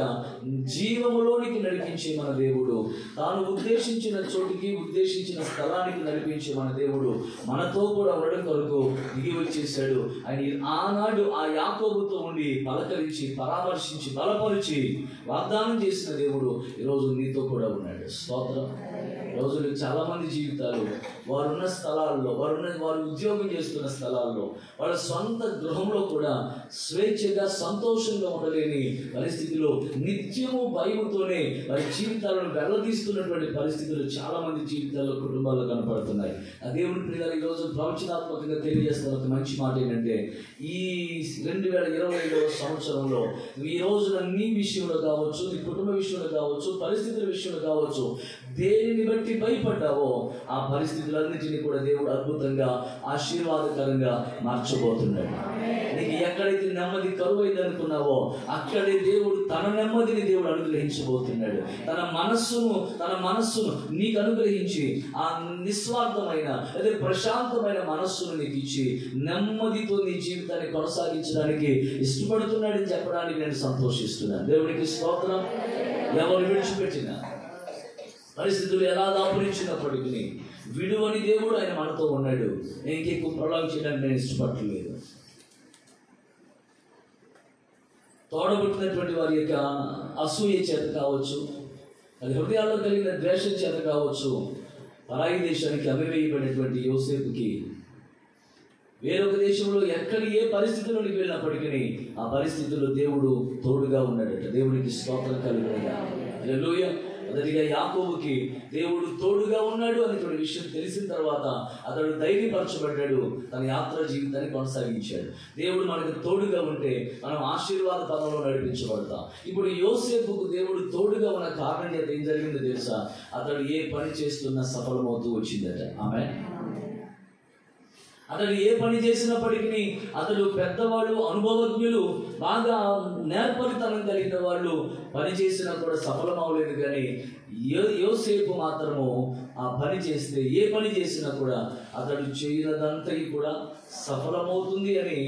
జీవములోనికి నడిపించే మన దేవుడు, తాను ఉద్దేశించిన చోటికి, ఉద్దేశించిన స్థలానికి నడిపించే మన దేవుడు మనతో కూడా ఉండడం కొరకు దిగి వచ్చేసాడు. ఆయన ఆనాడు ఆ యాకోబుతో ఉండి పలకరించి, పరామర్శించి, బలపరిచి వాగ్దానం చేసిన దేవుడు ఈరోజు నీతో కూడా ఉన్నాడు. స్తోత్రం. రోజులు చాలా మంది జీవితాలు వారున్న స్థలాల్లో, వారు ఉద్యోగం చేస్తున్న స్థలాల్లో, వాళ్ళ సొంత గృహంలో కూడా స్వేచ్ఛగా సంతోషంగా ఉండలేని పరిస్థితిలో నిత్యము భయముతోనే వారి జీవితాలను వెళ్ళదీస్తున్నటువంటి పరిస్థితులు చాలా మంది జీవితాల్లో, కుటుంబాల్లో కనపడుతున్నాయి. ఆ దేవుని ప్రియులారా, ఈరోజు ప్రవచనాత్మకంగా తెలియజేస్తున్న ఒక మంచి మాట ఏంటంటే, ఈ 2025వ సంవత్సరంలో ఈ రోజున నీ విషయంలో కావచ్చు, నీ కుటుంబ విషయంలో కావచ్చు, పరిస్థితుల విషయంలో కావచ్చు, దేనిని బట్టి భయపడ్డావో ఆ పరిస్థితులన్నిటినీ కూడా దేవుడు అద్భుతంగా, ఆశీర్వాదకరంగా మార్చబోతున్నాడు. నీకు ఎక్కడైతే నెమ్మది కరువైంది అనుకున్నావో అక్కడే దేవుడు తన నెమ్మదిని దేవుడు అనుగ్రహించబోతున్నాడు. తన మనస్సును నీకు అనుగ్రహించి ఆ నిస్వార్థమైన, అదే ప్రశాంతమైన మనస్సును నీకు ఇచ్చి నెమ్మదితో నీ జీవితాన్ని కొనసాగించడానికి ఇష్టపడుతున్నాడని చెప్పడానికి నేను సంతోషిస్తున్నాను. దేవుడికి స్తోత్రం. ఎవరు విడిచిపెట్టినా, పరిస్థితులు ఎలా దాపురించినప్పటికీ విడువని దేవుడు ఆయన మనతో ఉన్నాడు. నేను ఇంకెక్కువ ప్రొలాంగ్ చేయడానికి నేను ఇష్టపడలేదు. తోడబుట్టినటువంటి వారి యొక్క అసూయ చేత కావచ్చు, అది హృదయాల్లో కలిగిన ద్వేషం చేత కావచ్చు, పరాయి దేశానికి అమ్మివేయబడినటువంటి యోసేపుకి వేరొక దేశంలో ఎక్కడి ఏ పరిస్థితుల్లోకి వెళ్ళినప్పటికీ ఆ పరిస్థితుల్లో దేవుడు తోడుగా ఉన్నాడట. దేవుడికి స్తోత్రం కలుగునుగా. హల్లెలూయా. మొదటిగా యాకోబుకి దేవుడు తోడుగా ఉన్నాడు అనేటువంటి విషయం తెలిసిన తర్వాత అతడు ధైర్యపరచబడ్డాడు, తన యాత్ర జీవితాన్ని కొనసాగించాడు. దేవుడు మనకు తోడుగా ఉంటే మనం ఆశీర్వాద పదంలో నడిపించబడతాం. ఇప్పుడు యోసేపుకు దేవుడు తోడుగా ఉన్న కారణం చేత ఏం జరిగిందో తెలుసా? అతడు ఏ పని చేస్తున్నా సఫలమవుతూ వచ్చిందట. ఆమేన్. అతడు ఏ పని చేసినప్పటికీ అతడు పెద్దవాళ్ళు, అనుభవజ్ఞులు, బాగా నేర్పరితనం కలిగిన వాళ్ళు పని చేసినా కూడా సఫలం అవ్వలేదు. కానీ యోసేపు మాత్రము ఆ పని చేస్తే, ఏ పని చేసినా కూడా అతడు చేయనదంతా కూడా సఫలమవుతుంది అని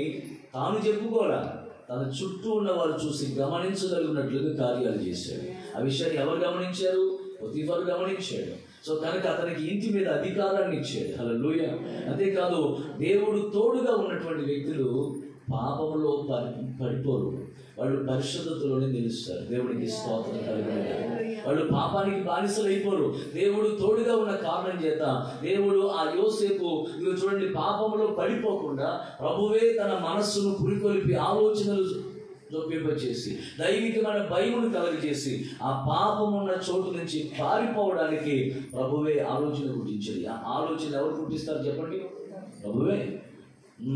తాను చెప్పుకోరా, తన చుట్టూ ఉన్న వారు చూసి గమనించగలిగినట్లుగా కార్యాలు చేశాడు. ఆ విషయాన్ని ఎవరు గమనించారు? పొతీఫరు గమనించాడు. సో కనుక అతనికి ఇంటి మీద అధికారాన్ని ఇచ్చాడు. హల్లెలూయా. అంతేకాదు, దేవుడు తోడుగా ఉన్నటువంటి వ్యక్తులు పాపములో పడిపోరు, వాళ్ళు పరిశుద్ధతలోనే నిలుస్తారు. దేవుడికి స్తోత్రం కలుగునుగా. వాళ్ళు పాపానికి బానిసలు అయిపోరు. దేవుడు తోడుగా ఉన్న కారణం చేత దేవుడు ఆ యోసేపు చూడండి పాపములో పడిపోకుండా ప్రభువే తన మనస్సును పురికొలిపి ఆలోచనలు జోపింపచేసి దైవికమైన భయమును కలుగజేసి ఆ పాపమున్న చోటు నుంచి పారిపోవడానికి ప్రభువే ఆలోచన పుట్టించాడు. ఆ ఆలోచన ఎవరు పుట్టిస్తారు చెప్పండి? ప్రభువే.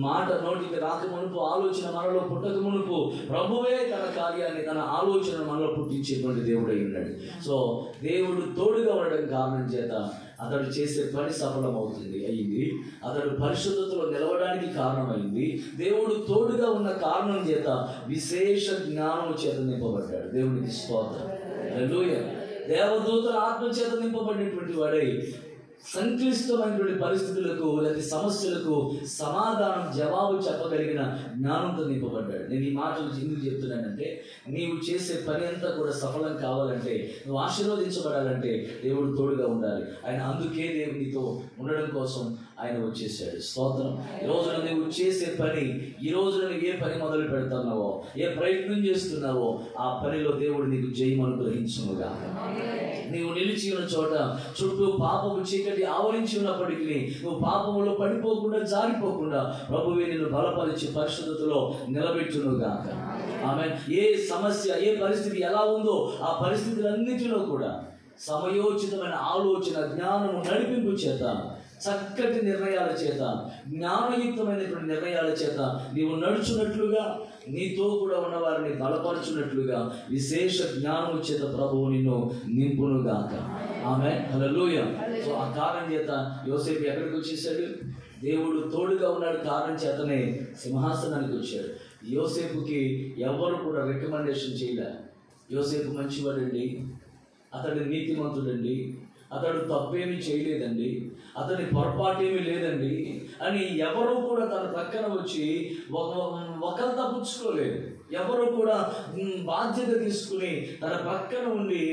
మాట నోటికి రాక మునుపు, ఆలోచన మనలో పుట్టక మునుపు ప్రభువే తన కార్యాన్ని, తన ఆలోచన మనలో పుట్టించేటువంటి దేవుడు అయి ఉన్నాడు. సో దేవుడు తోడుగా ఉండడం కారణం చేత అతడు చేసే పని సఫలమవుతుంది అయింది. అతడు పరిశుద్ధతలో నిలవడానికి కారణమైంది. దేవుడు తోడుగా ఉన్న కారణం చేత విశేష జ్ఞానం చేత నింపబడ్డాడు. దేవునికి స్తోత్రం. హల్లెలూయా. దేవదూతల ఆత్మ చేత నింపబడినటువంటి వాడై సంక్లిష్టమైనటువంటి పరిస్థితులకు లేదా సమస్యలకు సమాధానం, జవాబు చెప్పగలిగిన జ్ఞానంతో నింపబడ్డాడు. నేను ఈ మాటలు ఎందుకు చెప్తున్నానంటే, నీవు చేసే పని అంతా కూడా సఫలం కావాలంటే, నువ్వు ఆశీర్వదించబడాలంటే దేవుడు తోడుగా ఉండాలి. ఆయన అందుకే దేవునితో ఉండడం కోసం ఆయన వచ్చేసాడు. స్తోత్రం. ఈ రోజున నువ్వు చేసే పని, ఈ రోజున నువ్వు ఏ పని మొదలు పెడుతున్నావో, ఏ ప్రయత్నం చేస్తున్నావో ఆ పనిలో దేవుడు నీకు జయం అనుగ్రహించునుగా. నీవు నిలిచి ఉన్న చోట చుట్టూ పాపము చీకటి ఆవరించి ఉన్నప్పటికీ నువ్వు పాపములో పడిపోకుండా, జారిపోకుండా ప్రభువే నిన్ను బలపరిచి పరిశుద్ధతలో నిలబెట్టునుగాక. ఆమేన్. ఏ సమస్య, ఏ పరిస్థితి ఎలా ఉందో ఆ పరిస్థితులన్నిటిలో కూడా సమయోచితమైన ఆలోచన, జ్ఞానము, నడిపింపు చేత, చక్కటి నిర్ణయాల చేత, జ్ఞానయుక్తమైనటువంటి నిర్ణయాల చేత నీవు నడుచున్నట్లుగా, నీతో కూడా ఉన్న వారిని బలపరచున్నట్లుగా విశేష జ్ఞానము చేత ప్రభువు నిన్ను నింపునుగాక. ఆమేన్. హల్లెలూయా. సో ఆ కారణం చేత యోసేపు ఎక్కడికి వచ్చేసాడు? దేవుడు తోడుగా ఉన్నాడు కారణం చేతనే సింహాసనానికి వచ్చాడు. యోసేపుకి ఎవరు కూడా రికమెండేషన్ చేయలే. యోసేపు మంచివాడండి, అతడు నీతిమంతుడండి, అతడు తప్పేమీ చేయలేదండి, అతని పొరపాటేమీ లేదండి అని ఎవరు కూడా తన పక్కన వచ్చి ఒకరు తప్పించుకోలేదు. ఎవరు కూడా బాధ్యత తీసుకుని తన పక్కన ఉండి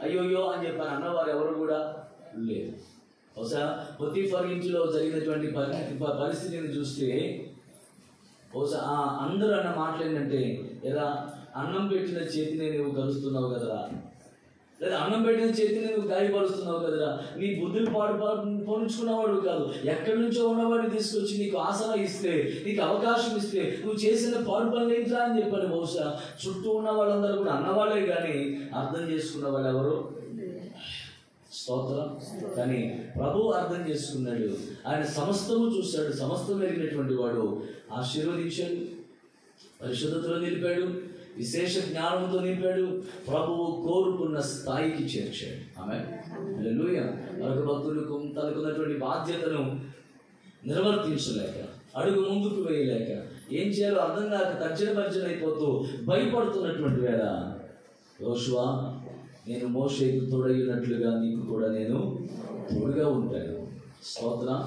అయ్యోయ్యో అని చెప్పని అన్నవారు ఎవరు కూడా లేదు. బహుశా పొతీఫర్ ఇంటిలో జరిగినటువంటి పరిస్థితిని చూస్తే బహుశా అందరూ అన్న మాటలు ఏంటంటే, ఎలా అన్నం పెట్టిన చేతిని నువ్వు కలుస్తున్నావు కదరా, లేదా అన్నం పెట్టిన చేతిని నువ్వు గాయపరుస్తున్నావు కదరా, నీ బుద్ధులు పొనుచుకున్నవాడు కాదు, ఎక్కడి నుంచో ఉన్నవాడిని తీసుకొచ్చి నీకు ఆసన ఇస్తే, నీకు అవకాశం ఇస్తే నువ్వు చేసిన పాడు పనులు ఏంట్రా అని చెప్పని బహుశా చుట్టూ ఉన్న వాళ్ళందరూ కూడా అన్నవాళ్ళే కానీ అర్థం చేసుకున్న వాళ్ళు ఎవరు? స్తోత్రం. కానీ ప్రభువు అర్థం చేసుకున్నాడు. ఆయన సమస్తము చూశాడు, సమస్తం ఎరిగినటువంటి వాడు. ఆశీర్వదించాడు, పరిశుద్ధతలో నిలిపాడు, విశేష జ్ఞానంతో నింపాడు, ప్రభువు కోరుకున్న స్థాయికి చేర్చాడు. ఆమేన్. హల్లెలూయా. మరొక భక్తులకు తనకున్నటువంటి బాధ్యతను నిర్వర్తించలేక, అడుగు ముందుకు వేయలేక, ఏం చేయాలో అర్థం కాక తర్జన అయిపోతూ భయపడుతున్నటువంటి వేళ యోషువా, నేను మోషేకు తోడైనట్లుగా నీకు కూడా నేను తోడుగా ఉంటాను. స్తోత్రం.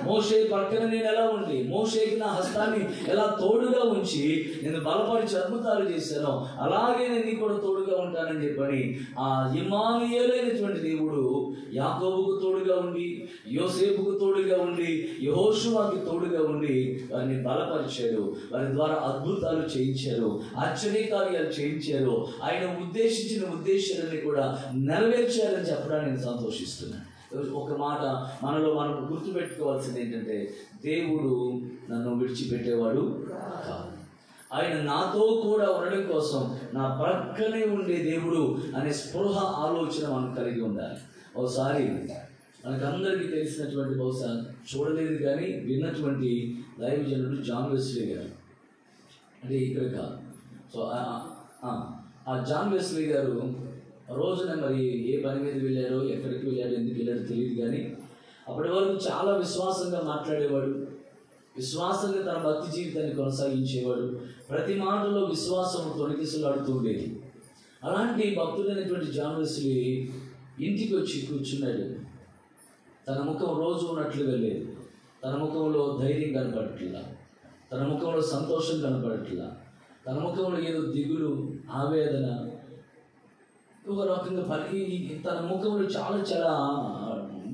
మోషే పక్కన నేను ఎలా ఉండి, మోషేకి నా హస్తాన్ని ఎలా తోడుగా ఉంచి నేను బలపరిచి అద్భుతాలు చేశానో అలాగే నేను నీకు కూడా తోడుగా ఉంటానని చెప్పని ఆ ఇమ్మానుయేలైనటువంటి దేవుడు యాకోబుకు తోడుగా ఉండి, యోసేపుకు తోడుగా ఉండి, యెహోషువకి తోడుగా ఉండి వారిని బలపరిచాడు. వారి ద్వారా అద్భుతాలు చేయించారు, ఆశ్చర్యకార్యాలు చేయించారు. ఆయన ఉద్దేశించిన ఉద్దేశాలని కూడా నెరవేర్చారని చెప్పడానికి నేను సంతోషిస్తున్నాను. ఒక మాట మనలో మనం గుర్తుపెట్టుకోవాల్సింది ఏంటంటే, దేవుడు నన్ను విడిచిపెట్టేవాడు కాదు. ఆయన నాతో కూడా ఉండడం కోసం నా ప్రక్కనే ఉండే దేవుడు అనే స్పృహ ఆలోచన మనం కలిగి ఉండాలి. ఒకసారి మనకందరికీ తెలిసినటువంటి, బహుశా చూడలేదు కానీ విన్నటువంటి దైవజనుడు జాన్ వెస్లీ గారు, అంటే ఇక్కడ కాదు. సో ఆ జాన్ వెస్లీ గారు రోజున మరి ఏ పని మీద వెళ్ళారో, ఎక్కడికి వెళ్ళాడో, ఎందుకు వెళ్ళాడో తెలియదు కానీ అప్పటి వరకు చాలా విశ్వాసంగా మాట్లాడేవాడు, విశ్వాసంగా తన భక్తి జీవితాన్ని కొనసాగించేవాడు, ప్రతి మాటలో విశ్వాసం తొలగిసలాడుతూ ఉండేది. అలాంటి భక్తుడైనటువంటి జాన్ వెస్లీ ఇంటికి వచ్చి కూర్చున్నాడు. తన ముఖం రోజు ఉన్నట్లుగా లేదు, తన ముఖంలో ధైర్యం కనపడట్లా, తన ముఖంలో సంతోషం కనపడట్లా, తన ముఖంలో ఏదో దిగులు, ఆవేదన, ఒక రకంగా తన ముఖంలో చాలా చాలా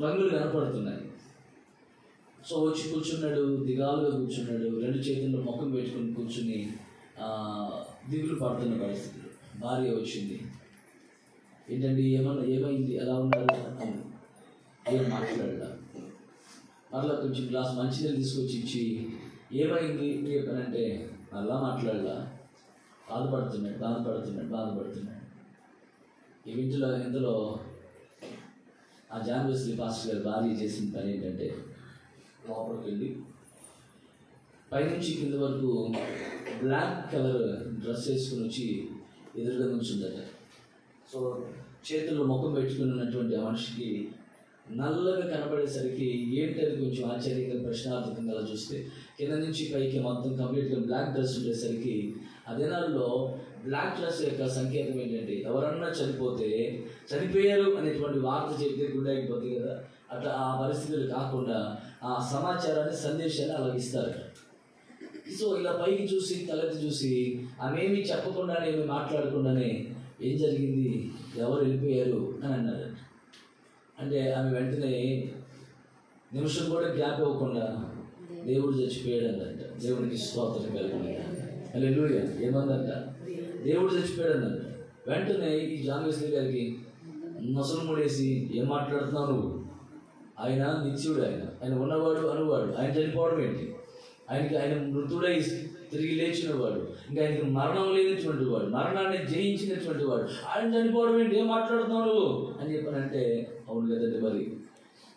రంగులు కనపడుతున్నాయి. సో వచ్చి కూర్చున్నాడు, దిగాలుగా కూర్చున్నాడు, రెండు చేతుల్లో ముఖం పెట్టుకుని కూర్చుని దిగులు పడుతున్న పరిస్థితులు. భార్య వచ్చింది, ఏంటండి ఏమైంది, ఎలా ఉన్నారు అని. ఏం మాట్లాడలా. మరలా కొంచెం గ్లాస్ మంచినీళ్ళు తీసుకొచ్చి ఇచ్చి ఏమైంది చెప్పానంటే అలా మాట్లాడలా, బాధపడుతున్నాడు. ఈ ఇందులో ఆ జాన్ వెస్లీ పాస్టర్ గారు భార్య చేసిన పని ఏంటంటే, లోపలికి వెళ్ళి పైనుంచి కింద వరకు బ్లాక్ కలర్ డ్రెస్ వేసుకుని వచ్చి ఎదురుగా నుంచుందట. సో చేతుల్లో ముఖం పెట్టుకుని ఉన్నటువంటి ఆ మనిషికి నల్లగా కనబడేసరికి ఏంటది కొంచెం ఆశ్చర్యంగా ప్రశ్నార్థకంగా అలా చూస్తే కింద నుంచి పైకి మొత్తం కంప్లీట్గా బ్లాక్ డ్రెస్ ఉండేసరికి ఆ దినాల్లో బ్లాక్ డ్రెస్ యొక్క సంకేతం ఏంటంటే, ఎవరన్నా చనిపోయారు అనేటువంటి వార్త చెప్తే గుండె అయిపోతుంది కదా, అట్లా ఆ పరిస్థితులు కాకుండా ఆ సమాచారాన్ని, సందేశాన్ని అలా ఇస్తారు. సో ఇలా పైకి చూసి తలెత్తి చూసి ఆమెమీ చెప్పకుండానే, ఏమి మాట్లాడకుండానే ఏం జరిగింది, ఎవరు వెళ్ళిపోయారు అని అన్నారు. అంటే ఆమె వెంటనే నిమిషం కూడా గ్యాప్ ఇవ్వకుండా దేవుడు చచ్చిపోయాడు అందంట. దేవుడికి స్తోత్రం కలుగుతుంది. హల్లెలూయా. ఏమందంట, దేవుడు చచ్చిపోయాడు అందంట. వెంటనే ఈ జాన్ వెస్లీ గారికి నొసలు ముడేసి, ఏం మాట్లాడుతున్నావు నువ్వు, ఆయన నిత్యుడు, ఆయన ఉన్నవాడు అనువాడు, ఆయన చనిపోవడం ఏంటి, ఆయన మృతుడై తిరిగి లేచినవాడు, ఇంకా ఆయనకి మరణం లేనటువంటి వాడు, మరణాన్ని జయించినటువంటి వాడు, ఆయన చనిపోవడం ఏంటి, ఏం మాట్లాడుతున్నావు నువ్వు అని చెప్పానంటే, అవును కదండి, మరి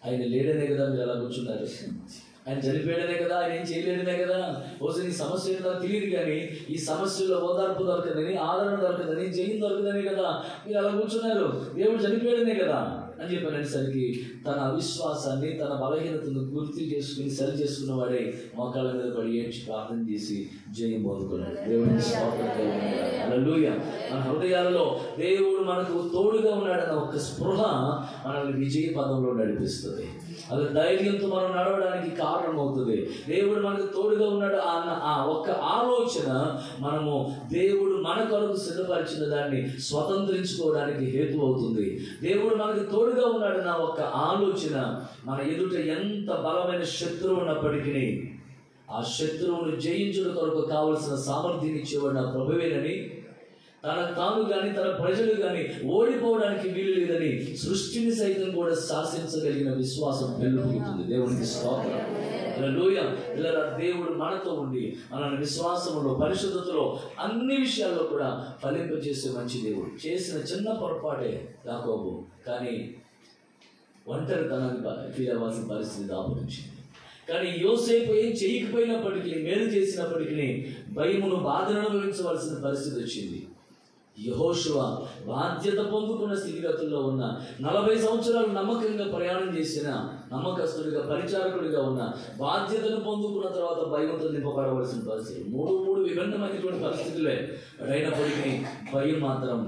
ఆయన లేడనే కదా మీరు అలా కూర్చున్నారు, ఆయన చనిపోయాడనే కదా, ఆయన ఏం చేయలేడనే కదా. ఒకసారి ఈ సమస్య ఏంటో తెలియదు కానీ ఈ సమస్యలో ఓదార్పు దొరకదని, ఆదరణ దొరకదని, జయం దొరకదని కదా మీరు అలా కూర్చున్నారు. దేవుడు చనిపోయాడనే కదా. అని చెప్పనేసరికి తన అవిశ్వాసాన్ని, తన బలహీనతను గుర్తు చేసుకుని సరి చేసుకున్నవాడే మోకాళ్ళ మీద పడి ఏడ్చి ప్రార్థన చేసి జయం పొందుకున్నాడు. దేవుడికి స్తోత్రం. హల్లెలూయా. మన హృదయాలలో దేవుడు మనకు తోడుగా ఉన్నాడన్న ఒక స్పృహ మనల్ని విజయ పదంలో నడిపిస్తుంది. అది ధైర్యంతో మనం నడవడానికి కారణం అవుతుంది. దేవుడు మనకు తోడుగా ఉన్నాడు అన్న ఆ ఒక్క ఆలోచన మనము దేవుడు మన కొరకు సిద్ధపరిచిన దాన్ని స్వతంత్రించుకోవడానికి హేతు అవుతుంది. దేవుడు మనకు తోడుగా ఉన్నాడన్న ఒక్క ఆలోచన మన ఎదుట ఎంత బలమైన శత్రువు ఉన్నప్పటికీ ఆ శత్రువును జయించుట కొరకు కావలసిన సామర్థ్యం ఇచ్చేవాడు నా ప్రభువేనని, తన తాను కానీ తన ప్రజలు కానీ ఓడిపోవడానికి వీలు లేదని సృష్టిని సైతం కూడా శాసించగలిగిన విశ్వాసం పెళ్ళుపుతుంది. దేవునికి స్తోత్రం. హల్లెలూయా. పిల్లల దేవుడు మనతో ఉండి మనల్ని విశ్వాసంలో, పరిశుద్ధతలో, అన్ని విషయాల్లో కూడా ఫలింపజేసే మంచి దేవుడు. చేసిన చిన్న పొరపాటే యాకోబు, కానీ ఒంటరితనాన్ని ఫీల్ అవ్వాల్సిన పరిస్థితి దాపురించింది. కానీ యోసేపు ఏం చేయకపోయినప్పటికీ, మేలు చేసినప్పటికీ భయమును, బాధను అనుభవించవలసిన పరిస్థితి వచ్చింది. యెహోషువ బాధ్యత పొందుకున్న స్థితిగతుల్లో ఉన్న 40 సంవత్సరాలు నమ్మకంగా ప్రయాణం చేసిన నమ్మకస్తుడిగా, పరిచారకుడిగా ఉన్న బాధ్యతను పొందుకున్న తర్వాత భయంతో నింపబడవలసిన పరిస్థితి. మూడు విభిన్నమైనటువంటి పరిస్థితులే. అయినప్పటికీ భయం మాత్రం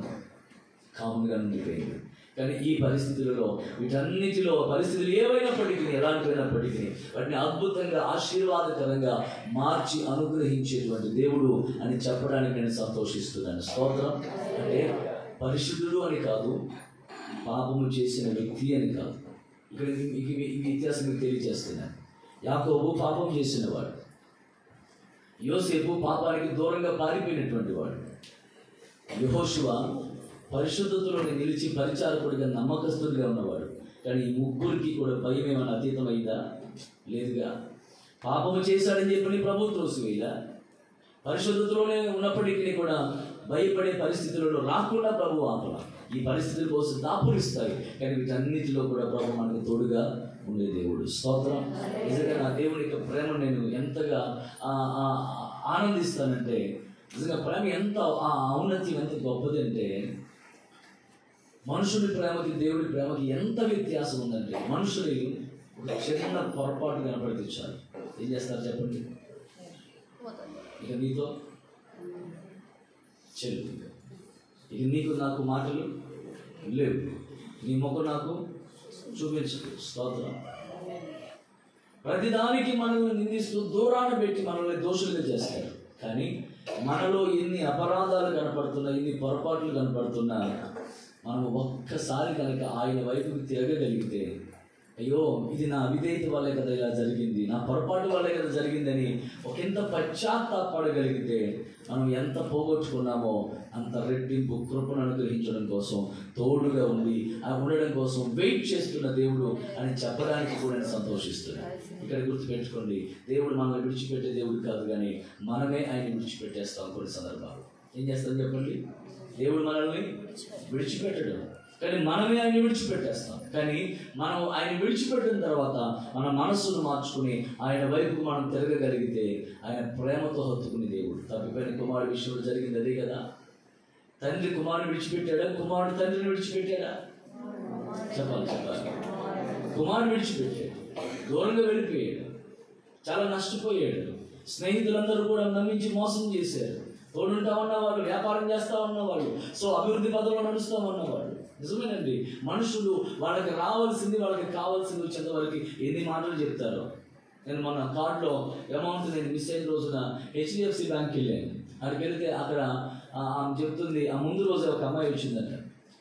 కామన్గా ఉండిపోయింది. కానీ ఈ పరిస్థితులలో, వీటన్నిటిలో పరిస్థితులు ఏవైనప్పటికీ, ఎలాంటివైనప్పటికీ వాటిని అద్భుతంగా, ఆశీర్వాదకరంగా మార్చి అనుగ్రహించేటువంటి దేవుడు అని చెప్పడానికి నేను సంతోషిస్తున్నాను. స్తోత్రం. అంటే పరిశుద్ధుడు అని కాదు, పాపము చేసిన వ్యక్తి అని కాదు. ఇక్కడ ఈ వ్యత్యాసం మీకు తెలియజేస్తున్నాను. యాకోబు పాపం చేసినవాడు, యోసేపు పాపానికి దూరంగా పారిపోయినటువంటి వాడు, యెహోషువ పరిశుద్ధతలో నిలిచి పరిచారకుడిగా, నమ్మకస్తుడిగా ఉన్నవాడు. కానీ ఈ ముగ్గురికి కూడా భయం ఏమైనా అతీతమైందా? లేదుగా. పాపము చేశాడని చెప్పని ప్రభు త్రోసివేయలా. పరిశుద్ధతలోనే ఉన్నప్పటికీ కూడా భయపడే పరిస్థితులలో రాకుండా ప్రభు ఆపల. ఈ పరిస్థితుల కోసం దాపురిస్తాయి, కానీ వీటన్నిటిలో కూడా ప్రభు మనకు తోడుగా ఉండే దేవుడు. స్తోత్రం. నిజంగా నా దేవుని యొక్క ప్రేమ నేను ఎంతగా ఆనందిస్తానంటే, నిజంగా ప్రేమ ఎంత ఔన్నత్యం ఎంత గొప్పది అంటే, మనుషుడి ప్రేమకి దేవుడి ప్రేమకి ఎంత వ్యత్యాసం ఉందంటే, మనుషులు ఒక చిన్న పొరపాటు కనపడితే చాలు ఏం చేస్తారు చెప్పండి? ఇక నీతో చెల్లు, ఇక నీకు నాకు మాటలు లేవు, నీ ముఖం నాకు చూపించదు. స్తోత్రం. ప్రతిదానికి మనల్ని నిందిస్తూ దూరాన పెట్టి మనల్ని దోషులుగా చేస్తారు. కానీ మనలో ఎన్ని అపరాధాలు కనపడుతున్నా, ఎన్ని పొరపాట్లు కనపడుతున్నా, మనం ఒక్కసారి కనుక ఆయన వైపుకి తిరగగలిగితే, అయ్యో ఇది నా అవిధేయత వల్లే కదా ఇలా జరిగింది, నా పొరపాటు వల్లే కదా జరిగిందని ఒకంత పశ్చాత్తాపడగలిగితే, మనం ఎంత పోగొట్టుకున్నామో అంత రెట్టింపు కృపను అనుగ్రహించడం కోసం, తోడుగా ఉండడం కోసం వెయిట్ చేస్తున్న దేవుడు అని చెప్పడానికి కూడా నేను సంతోషిస్తున్నాను. ఇక్కడ గుర్తుపెట్టుకోండి, దేవుడు మనల్ని విడిచిపెట్టే దేవుడు కాదు, కానీ మనమే ఆయన విడిచిపెట్టేస్తాం. కొన్ని సందర్భాలు ఏం చేస్తాం చెప్పండి? దేవుడు మనల్ని విడిచిపెట్టడు, కానీ మనమే ఆయన విడిచిపెట్టేస్తాం. కానీ మనం ఆయన విడిచిపెట్టిన తర్వాత మన మనస్సును మార్చుకుని ఆయన వైపుకు మనం తిరగగలిగితే, ఆయన ప్రేమతో హత్తుకునే దేవుడు. తప్పిపోయిన కుమారుడు విషయంలో జరిగింది అదే కదా. తండ్రి కుమారుని విడిచిపెట్టాడా? కుమారుడు తండ్రిని విడిచిపెట్టాడా? చెప్పాలి. కుమారుడు విడిచిపెట్టాడు, దూరంగా వెళ్ళిపోయాడు, చాలా నష్టపోయాడు. స్నేహితులందరూ కూడా నమ్మించి మోసం చేశారు. తోడుంటా ఉన్నవాళ్ళు, వ్యాపారం చేస్తూ ఉన్నవాళ్ళు, సో అభివృద్ధి పదంలో నడుస్తూ ఉన్నవాళ్ళు. నిజమేనండి, మనుషులు వాళ్ళకి రావాల్సింది, వాళ్ళకి కావాల్సింది వచ్చేంత వరకు ఎన్ని మాటలు చెప్తారో. నేను మన కార్డులో అమౌంట్ నేను మిస్ అయిన రోజున HDFC బ్యాంక్కి వెళ్ళాను. అక్కడికి వెళితే అక్కడ ఆమె చెప్తుంది, ఆ ముందు రోజు ఒక అమ్మాయి వచ్చిందంట.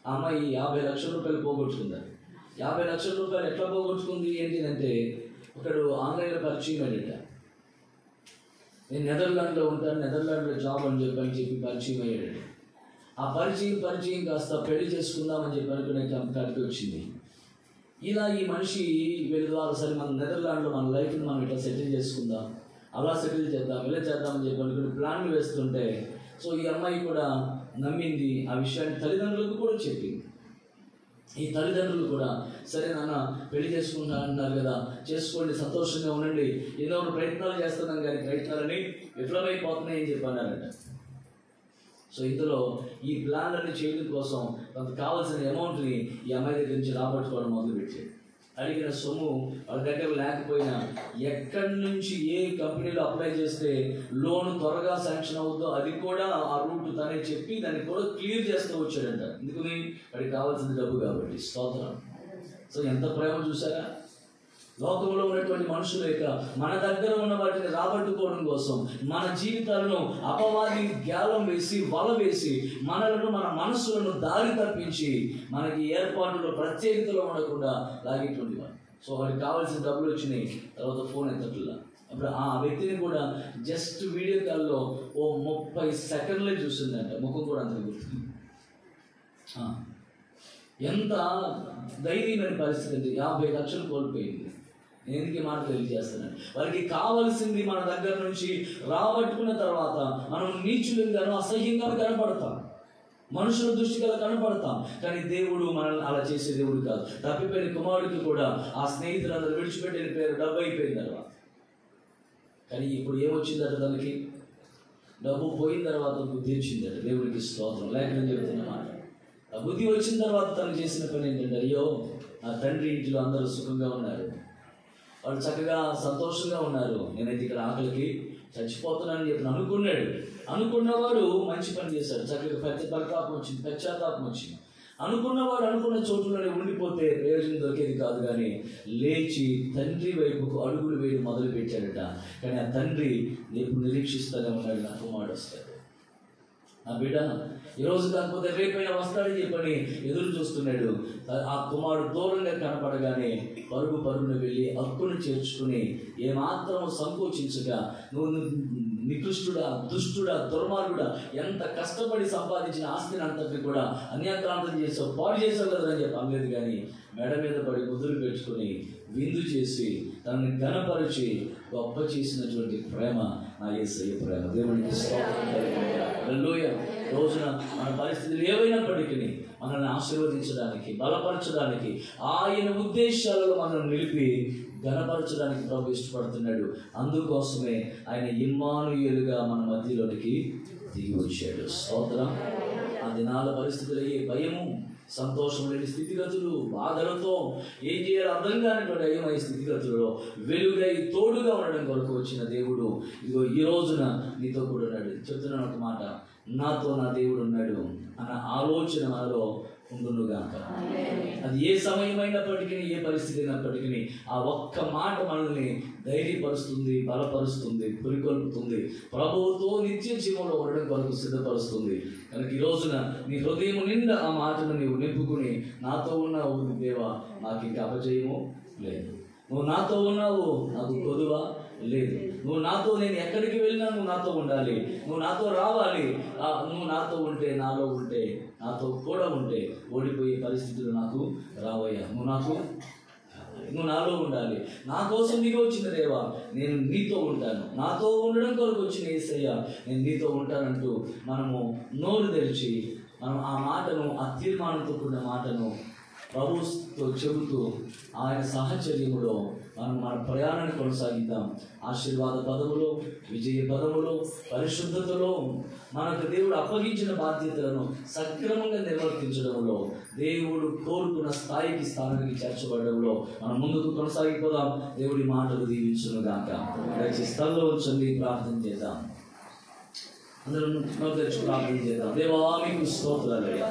ఆ అమ్మాయి 50 లక్షల రూపాయలు పోగొట్టుకుందంట. 50 లక్షల రూపాయలు ఎట్లా పోగొట్టుకుంది ఏంటిదంటే, ఒకడు ఆన్లైన్లో పరిచయం అయ్యాట. నేను నెదర్లాండ్లో ఉంటాను, నెదర్లాండ్లో జాబ్ అని చెప్పి పరిచయం అయ్యాడు. ఆ పరిచయం కాస్త పెళ్లి చేసుకుందామని చెప్పి అనుకునే కాడికి వచ్చింది. ఇలా ఈ మనిషి వీళ్ళ ద్వారా సరే మన నెదర్లాండ్లో మన లైఫ్ని మనం ఇట్లా సెటిల్ చేసుకుందాం, అలా సెటిల్ చేద్దాం, ఇలా చేద్దామని చెప్పి అనుకుని ప్లాన్లు వేస్తుంటే, సో ఈ అమ్మాయి కూడా నమ్మింది. ఆ విషయాన్ని తల్లిదండ్రులకు కూడా చెప్పింది. ఈ తల్లిదండ్రులు కూడా సరే నాన్న పెళ్లి చేసుకుంటా అంటున్నారు కదా, చేసుకోండి, సంతోషంగా ఉండండి, ఏదో ఒక ప్రయత్నాలు చేస్తున్నాం కానీ ప్రయత్నాలని విఫలమైపోతున్నాయి అని చెప్పన్నారట. సో ఇందులో ఈ ప్లాన్లన్నీ చేయడం కోసం తనకు కావాల్సిన అమౌంట్ని ఈ అమ్మాయి దగ్గర నుంచి రాబట్టుకోవడం మొదలుపెట్టాడు. అడిగిన సొమ్ము వాళ్ళ దగ్గర లేకపోయినా ఎక్కడి నుంచి ఏ కంపెనీలో అప్లై చేస్తే లోన్ త్వరగా శాంక్షన్ అవుతుందో అది కూడా ఆ రూట్ తనే చెప్పి దాన్ని కూడా క్లియర్ చేస్తూ వచ్చాడంట. ఎందుకని వాడికి కావాల్సింది డబ్బు కాబట్టి. స్తోత్రం. సో ఎంత ప్రేమ చూసారా. లోకంలో ఉన్నటువంటి మనుషుల యొక్క మన దగ్గర ఉన్న వాటిని రాబట్టుకోవడం కోసం మన జీవితాలను అపవాది గ్యాలం వేసి వల వేసి మనలను మన మనస్సులను దారి తప్పించి మనకి ఏర్పాటులో ప్రత్యేకతలో ఉండకుండా లాగేటువంటి వాడు. సో వాడికి కావాల్సిన డబ్బులు వచ్చినాయి, తర్వాత ఫోన్ ఎత్తట్లా. అప్పుడు ఆ వ్యక్తిని కూడా జస్ట్ వీడియో కాల్లో ఓ 30 సెకండ్లే చూసిందంట. ముఖం కూడా అంత గుర్తుంది. ఎంత ధైర్యమైన పరిస్థితి అంటే 50 లక్షలు కోల్పోయింది. నేను ఎందుకు మాట తెలియజేస్తున్నాను, వారికి కావలసింది మన దగ్గర నుంచి రాబట్టుకున్న తర్వాత మనం నీచులంగాను అసహ్యంగా కనపడతాం, మనుషుల దృష్టిగా కనపడతాం. కానీ దేవుడు మనల్ని అలా చేసే దేవుడు కాదు. తప్పిపోయిన కుమారుడికి కూడా ఆ స్నేహితులందరూ విడిచిపెట్టి వెళ్ళిపోయారు, డబ్బు అయిపోయిన తర్వాత. కానీ ఇప్పుడు ఏమొచ్చిందట, తనకి డబ్బు పోయిన తర్వాత బుద్ధి వచ్చిందట. దేవుడికి స్తోత్రం. లేఖనం చెబుతున్నమాట, ఆ బుద్ధి వచ్చిన తర్వాత తను చేసిన పని ఏంటంటే, అయ్యో నా తండ్రి ఇంటిలో అందరూ సుఖంగా ఉన్నారు, వాళ్ళు చక్కగా సంతోషంగా ఉన్నారు, నేనైతే ఇక్కడ ఆకలికి చచ్చిపోతున్నానని చెప్పి అనుకున్నాడు. అనుకున్నవాడు మంచి పని చేశాడు, చక్కగా పశ్చాత్తాపం వచ్చింది. అనుకున్నవాడు అనుకున్న చోటులోనే ఉండిపోతే ప్రయోజనం దొరికేది కాదు. కానీ లేచి తండ్రి వైపుకు అడుగులు వేయడం మొదలు పెట్టాడట. కానీ ఆ తండ్రి ఎప్పుడు నిరీక్షిస్తూనే ఉన్నాడు, నా కుమారుడు వస్తాడు, నా బిడ్డ ఈరోజు కాకపోతే రేపైనా వస్తాడని చెప్పని ఎదురు చూస్తున్నాడు. ఆ కుమారుడు దూరంగా కనపడగానే పరుగున వెళ్ళి హక్కును చేర్చుకుని ఏమాత్రం సంకోచించగా, నువ్వు నికృష్టుడా, దుష్టుడా, దుర్మార్గుడా, ఎంత కష్టపడి సంపాదించిన ఆస్తిని అంతటిని కూడా అన్యాక్రాంతం చేసావు, పాడు చేసావు కదా అని చెప్పి అనలేదు. కానీ మెడ మీద పడి ముద్దులు పెట్టుకుని విందు చేసి తనని ఘనపరిచి గొప్ప చేసినటువంటి ప్రేమ నా యేసయ్య ప్రేమ. దేవునికి హల్లెలూయా. రోజున మన పరిస్థితులు ఏవైనప్పటికీ మనల్ని ఆశీర్వదించడానికి, బలపరచడానికి, ఆయన ఉద్దేశాలలో మనల్ని నిలిపి ఘనపరచడానికి ప్రభు ఇష్టపడుతున్నాడు. అందుకోసమే ఆయన ఇమ్మానుయేలుగా మన మధ్యలోనికి దిగి వచ్చాడు. స్తోత్రం. ఆ దినాల పరిస్థితులు అయ్యే భయము, సంతోషం లేని స్థితిగతులు, బాధలతో ఏం చేయాలో అర్థం కానిటువంటి అయ్యమయ్యే స్థితిగతులలో వెలుగై తోడుగా ఉండడం కొరకు వచ్చిన దేవుడు ఇదిగో ఈ రోజున నీతో కూడా ఉన్నాడు. చెప్తున్నాను ఒక మాట, నాతో నా దేవుడు ఉన్నాడు అన్న ఆలోచన మనలో ఉండునుగాక. అది ఏ సమయమైనప్పటికీ, ఏ పరిస్థితి అయినప్పటికీ ఆ ఒక్క మాట మనల్ని ధైర్యపరుస్తుంది, బలపరుస్తుంది, పురికొల్పుతుంది, ప్రభువుతో నిత్య జీవంలో ఉండడం కొరకు సిద్ధపరుస్తుంది. కనుక ఈ రోజున నీ హృదయం నిండా ఆ మాటను నీవు నింపుకుని, నాతో ఉన్నావు దేవా, నాకు ఇంకా అపజయము లేదు, నువ్వు నాతో ఉన్నావు, నాకు కొదువా లేదు, నువ్వు నాతో, నేను ఎక్కడికి వెళ్ళినా నువ్వు నాతో ఉండాలి, నువ్వు నాతో రావాలి, నువ్వు నాతో ఉంటే, నాలో ఉంటే, నాతో కూడా ఉంటే ఓడిపోయే పరిస్థితులు నాకు రావయ్యా, నువ్వు నాలో ఉండాలి, నా కోసం నీకు వచ్చిన దేవా, నేను నీతో ఉంటాను, నాతో ఉండడం కొరకు వచ్చిన యేసయ్య, నేను నీతో ఉంటానంటూ మనము నోరు తెరిచి మనం ఆ మాటను, ఆ తీర్మానంతో కూడిన మాటను ప్రభుతో చెబుతూ ఆయన సాహచర్యములో మనం మన ప్రయాణాన్ని కొనసాగిద్దాం. ఆశీర్వాద పదములో, విజయ పదములో, పరిశుద్ధతలో మనకు దేవుడు అప్పగించిన బాధ్యతలను సక్రమంగా నిర్వర్తించడంలో, దేవుడు కోరుకున్న స్థాయికి, స్థానానికి చేర్చబడడంలో మనం ముందుకు కొనసాగిపోదాం. దేవుడి మాటలు దీవించునుగాక. దయచేసి స్థలంలో ఉంచండి, ప్రార్థన చేద్దాం. అందరం నోరు తెరిచి ప్రార్థన చేద్దాం. దేవా మీకు స్తోత్రాలయ్యా,